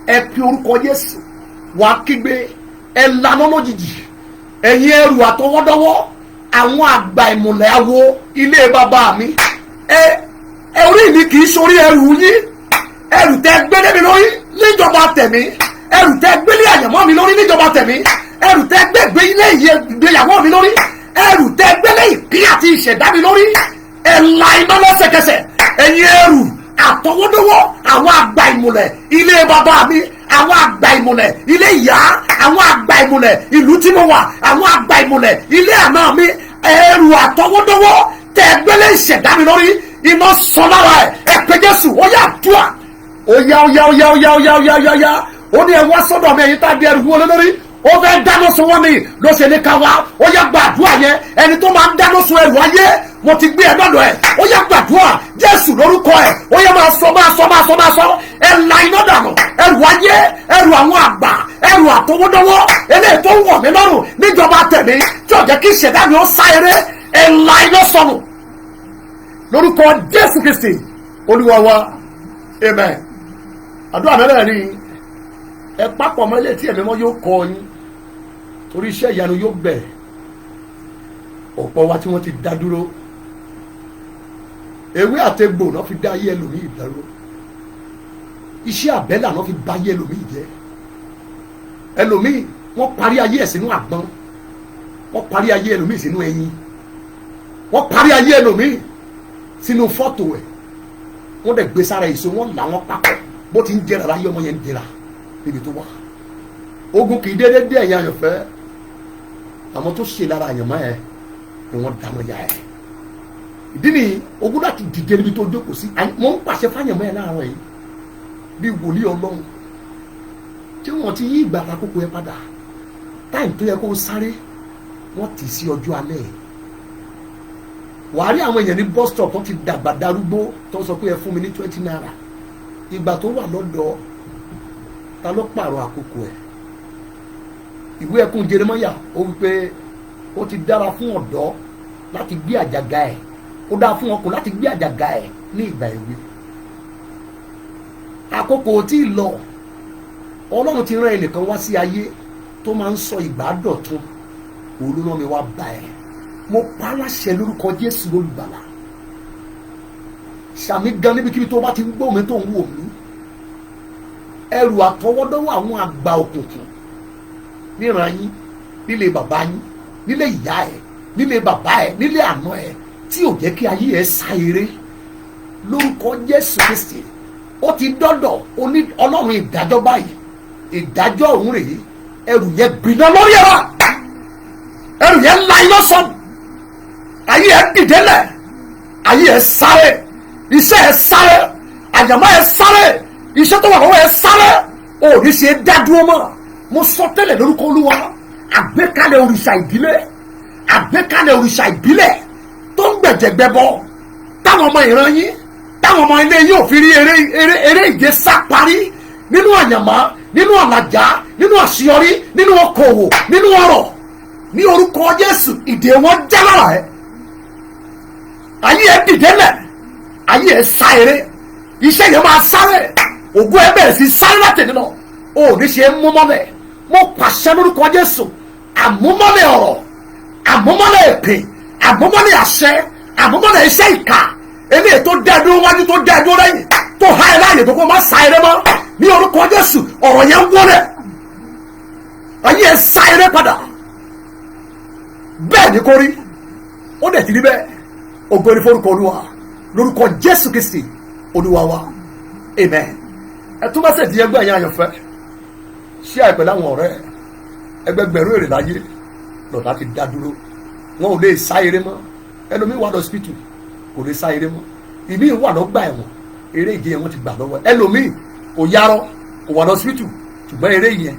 ẹ pe orúkọ Jésù wàá kígbe ẹ lanà lójijì ẹ̀yin ẹrù àtọwọ́dọ́wọ́ àwọn àgbà ìmùlẹ̀ awo ilé bàbá mi ẹ orí mi kì í sórí ẹrù yín ẹrù tẹ gbélé mi lórí níjọba tẹ̀mí ẹrù tẹ gbélé àyànmọ́ mi lórí níjọba tẹ̀mí ẹrù tẹ gbẹgbẹ ilé ìgbéyàwó mi lórí ẹrù tẹ gbélé ìpín àti ìṣẹ̀dá mi lórí ẹ̀la iná lẹ́sẹ̀kẹsẹ̀ ẹ̀yin ẹrù àtọwọ́dọ́wọ́ àwọn àgbà ìmùlẹ̀ ilé bàbá mi àwọn àgbà ìmùlẹ̀ ilé ìyá àwọn àgbà ìmùlẹ̀ ìlú tí mo wà àwọn àgbà ìmùlẹ̀ ilé àná mi ẹrù àtọwọ́dọ́wọ́ tẹ gbélé ìṣẹ̀dá mi lórí iná sọ lára ẹ pé Jésù ó yá àdúrà ó yá ó ní ẹ wá sọ́dọ̀ mi ẹ̀yin tá a di ẹrù wọlé lórí ó fẹ́ dáná sun wọn mi ló ṣe ní ká wá ó yá gbàdúrà yẹn ẹni tó máa ń dáná sun ẹrù ayé mo ti gbé ẹ lọ́dọ̀ ẹ ó yá gbàdúrà Jésù lórúkọ ẹ ó yá máa sọ ẹ la iná dànù ẹrù ayé ẹrù àwọn àgbà ẹrù àtọwọ́dọ́wọ́ eléyìí tó ń wọ̀ mí lọ́rùn níjọba tẹ̀mí tí ò jẹ́ kí ìṣẹ̀dá mi ó sá eré ẹ la iná sọnù lórúkọ Jésù Kristi Olúwa wa amen. Àdúrà mẹ́rẹ̀ ni ẹ papọ̀ mọ́ ilé tí ẹ̀mí mọ́ yóò kọ́ yín torí iṣẹ́ ìyanu yóò bẹ̀rẹ̀ ọ̀pọ̀ wa tí wọ́n ti dá dúró ewé àtegbò náà fi dá ayé ẹlòmíì dúró iṣẹ́ àbẹ́là náà fi bá ayé ẹlòmíì jẹ́ ẹlòmíì wọ́n parí ayé ẹ̀ sínú àgbọn wọ́n parí ayé ẹlòmíì sínú ẹyin wọ́n parí ayé ẹlòmíì sínú fọ́tò ẹ̀ wọ́n dẹ̀ gbé sára èso wọ́n là wọ́n papọ̀ bó ti ń jẹrà láyé ọmọ yẹn ń jẹrà níbi tó wà ogun kì í dédé dé ẹ̀yìn àyànfẹ́ àwọn tó ṣe lára àyànmọ́ ẹ̀ ni wọ́n dáná ya ẹ̀ ìdí ni ogun láti dìde níbi tó jókòó sí mo ń pàṣẹ fáyànmọ́ ẹ̀ láàárọ̀ yìí bí wòlíì Ọlọ́run tí wọ́n ti yí ìgbà àkókò ẹ̀ padà táìmù tó yẹ kó sáré wọ́n tì sí ọjọ́ alẹ́ ẹ̀ wàá rí àwọn èèyàn ní bus stop tó ti dàgbà darúgbó tó sọ pé ẹ fún mi ní 20 naira ìgbà tó wà lọ́dọ̀ ta ló pààrọ̀ àkókò ẹ̀ ìwé ẹkún Jeremáyà ó wípé ó ti dára fún ọ̀dọ́ láti gbé àjàgà ẹ̀ ó dáa fún ọkùnrin láti gbé àjàgà ẹ̀ ní ìgbà èwe. Àkókò tí ì lọ, Ọlọ́run ti rán ẹnìkan wá sí ayé tó máa ń sọ ìgbà dọ̀tun. Olúrán mi wá bá ẹ, mo pa á láṣẹ lórúkọ Jésù olùgbàlà. Sàmì gan níbikíbi tó bá ti ń gbọ́ mi tó ń wò mí. Ẹrù àtọwọ́dọ́wọ́ àwọn àgbà òkùnkùn níran yín, nílé bàbá yín, nílé ìyá ẹ, nílé bàbá ẹ, nílé àná ẹ, tí ò jẹ́ kí ayé ẹ sá eré, lórúkọ Jésù Kristi ó ti dọ́dọ̀ Ọlọ́run ìdájọ́ báyìí. Ìdájọ́ òun rèé, ẹrù yẹn gbiná lórí ẹ wá, ẹrù yẹn la iná sọnù, ayé ẹ dìdélẹ̀, ayé ẹ sáré, iṣẹ́ ẹ sáré, àyàmọ́ ẹ sáré, iṣẹ́ tó wà lọ́wọ́ ẹ sáré, ò ní ṣe dádúró mọ́. Mo sọ tẹ́lẹ̀ lórúkọ Olúwa, àgbékalẹ̀ òrìṣà ìbílẹ̀, àgbékalẹ̀ òrìṣà ìbílẹ̀ tó ń gbẹ̀jẹ̀gbẹ̀ bọ táwọn ọmọ ìran yín, táwọn ọmọ ilé yín ò fi rí eré ìje sá parí nínú àyàmọ́, nínú àlàjá, nínú àṣeyọrí, nínú okòwò, nínú ọrọ̀. Ní orúkọ Jésù, ìdè wọn já lára ẹ, ayé ẹ dìdélẹ̀, ayé ẹ sá eré, iṣẹ́ yẹn máa sáré, ògo ẹ bẹ̀rẹ̀ sí sáré láti nínú, ò ní ṣe mú mọ́lẹ̀. Mo pàṣẹ lórúkọ Jésù, àmúmọ́lẹ̀ ọ̀rọ̀, àmúmọ́lẹ̀ èpè, àmúmọ́lẹ̀ àṣẹ, àmúmọ́lẹ̀ iṣẹ́ ìkà, eléyìí tó dá dúró wájú, tó dá dúró lẹ́yìn, tó há ẹ láàyè tó kó má sá eré mọ́. Ní orúkọ Jésù, ọ̀rọ̀ yẹn wọlé, ayé ẹ sá eré padà. Bẹ́ẹ̀ ni kò rí, ó dẹ̀ ti rí bẹ́ẹ̀. Ògo ni forúkọ Olúwa, lórúkọ Jésù Kristi Olúwa wa, amen. Ẹ tún bá ṣèdí ẹgbẹ́ yẹn àyànfẹ́, ṣé àìpẹ́ láwọn ọ̀rẹ́ ẹgbẹgbẹ̀rún èrè láyé lọ́dà ti dá dúró, wọn ò lè sá eré mọ́. Ẹlòmíì wà lọ sípítù kò lè sá eré mọ́, ìmíì wà lọ́gbà ẹ̀wọ̀n, eré ìje yẹn wọ́n ti gbà lọ́wọ́ ẹ̀. Ẹlòmíì kò yarọ, kò wà lọ sípítù, ṣùgbọ́n eré yẹn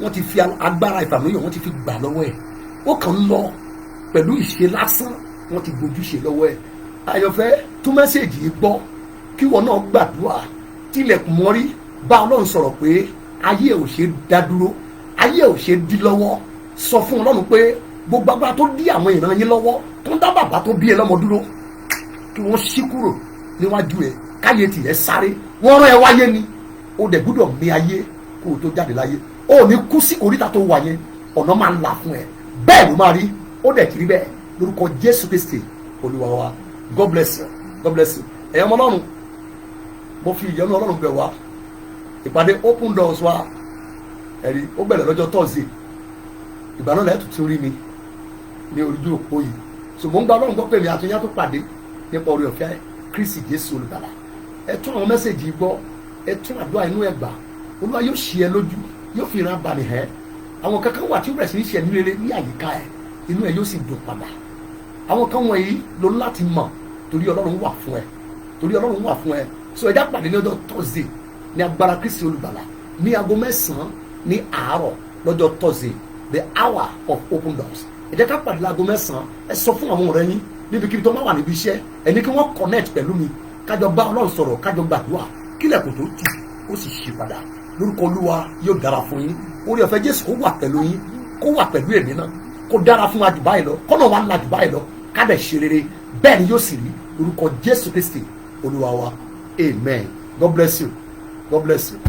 wọ́n ti fi agbára ìfàmìlíyàn wọ́n ti fi gbà lọ́wọ́ ẹ̀. Ó kàn ń lọ pẹ̀lú ìṣe lásán, wọ́n ti gbójú ṣe lọ́wọ́ ẹ̀. Àyànfẹ́, tún mẹ́sẹ̀jì yìí gbọ́, kí wọn náà gbàdúrà, tilẹ̀kùn mọ́rí, bá Ọlọ́run sọ̀rọ̀ pé ayé ò ṣe dá dúró, ayé ò ṣe dí lọ́wọ́. Sọ fún Ọlọ́run pé gbogbo agbára tó dí àwọn ìran yín lọ́wọ́, tó ń dá bàbá tó bí ẹ lọ́mọ dúró, kí wọ́n ṣí kúrò níwájú ẹ, káyé tìrẹ sáré. Wọ́n rán ẹ wáyé ni, ó dẹ̀ gbúdọ̀ mí ayé kó o tó jáde láyé. Ó ní kú sí oríta tó wà yẹn, ọ̀nà máa ń là fún ẹ. Bẹ́ẹ̀ ló máa rí, ó dẹ̀ kiri bẹ́ẹ̀ lórúkọ Jésù Kristi Olúwa wa. God bless you, God bless you. Ẹ̀yọ́ ọmọ Ọlọ́run, mo fi ìyọ́nú Ọlọ́run bẹ̀ wá. Ìpàdé open doors wa, ẹ̀rí, ó bẹ̀rẹ̀ lọ́jọ́ Thursday. Ìgbà náà lẹ́tù tún rí mi ní ojú òpó yìí. So mo ń gba Ọlọ́run gbọ́ pé mi àtúnyá tó pàdé nípa orí ọ̀fẹ́ Kristi Jésù olùgbàlà. Ẹ tún àwọn mẹ́sẹ̀gì gbọ́, ẹ tún àdúrà inú ẹ gbà. Olúwa yóò ṣí ẹ lójú, yóò fi ìran bàmì hẹ́. Àwọn kankan wà tí ó bẹ̀rẹ̀ sí ní ṣe ẹni rere ní àyíká ẹ, inú ẹ yóò sì dùn padà. Àwọn kan wọ̀nyí ló ń láti mọ̀, torí Ọlọ́run wà fún ẹ, torí Ọlọ́run wà fún ẹ. So ẹja pàdé ní ọjọ́ Thursday ní agbára Kristi olùgbàlà ní aago 9 ní àárọ̀ lọ́jọ́ Thursday, the hour of open doors. Ẹ jẹ́ ká pàdé láago 9. Ẹ sọ fún àwọn ọ̀rẹ́ yín níbikíbi tó máa wà níbi iṣẹ́, ẹni kí wọ́n connect pẹ̀lú mi, kájọ bá Ọlọ́run sọ̀rọ̀, kájọ gbàdúrà, kílẹ̀kùn tó tì ó sì ṣí padà. Lórúkọ Olúwa yóò dára fún yín. Orí ọ̀fẹ́ Jésù kó wà pẹ̀lú yín, kó wà pẹ̀lú èmi náà, kó dára fún wa jù báyìí lọ, kọ́nà wa ńlá jù báyìí lọ, ká dẹ̀ ṣe rere. Bẹ́ẹ̀ ni yóò sì rí lórúkọ Jésù Kristi Olúwa wa, amen. God bless you. God bless you.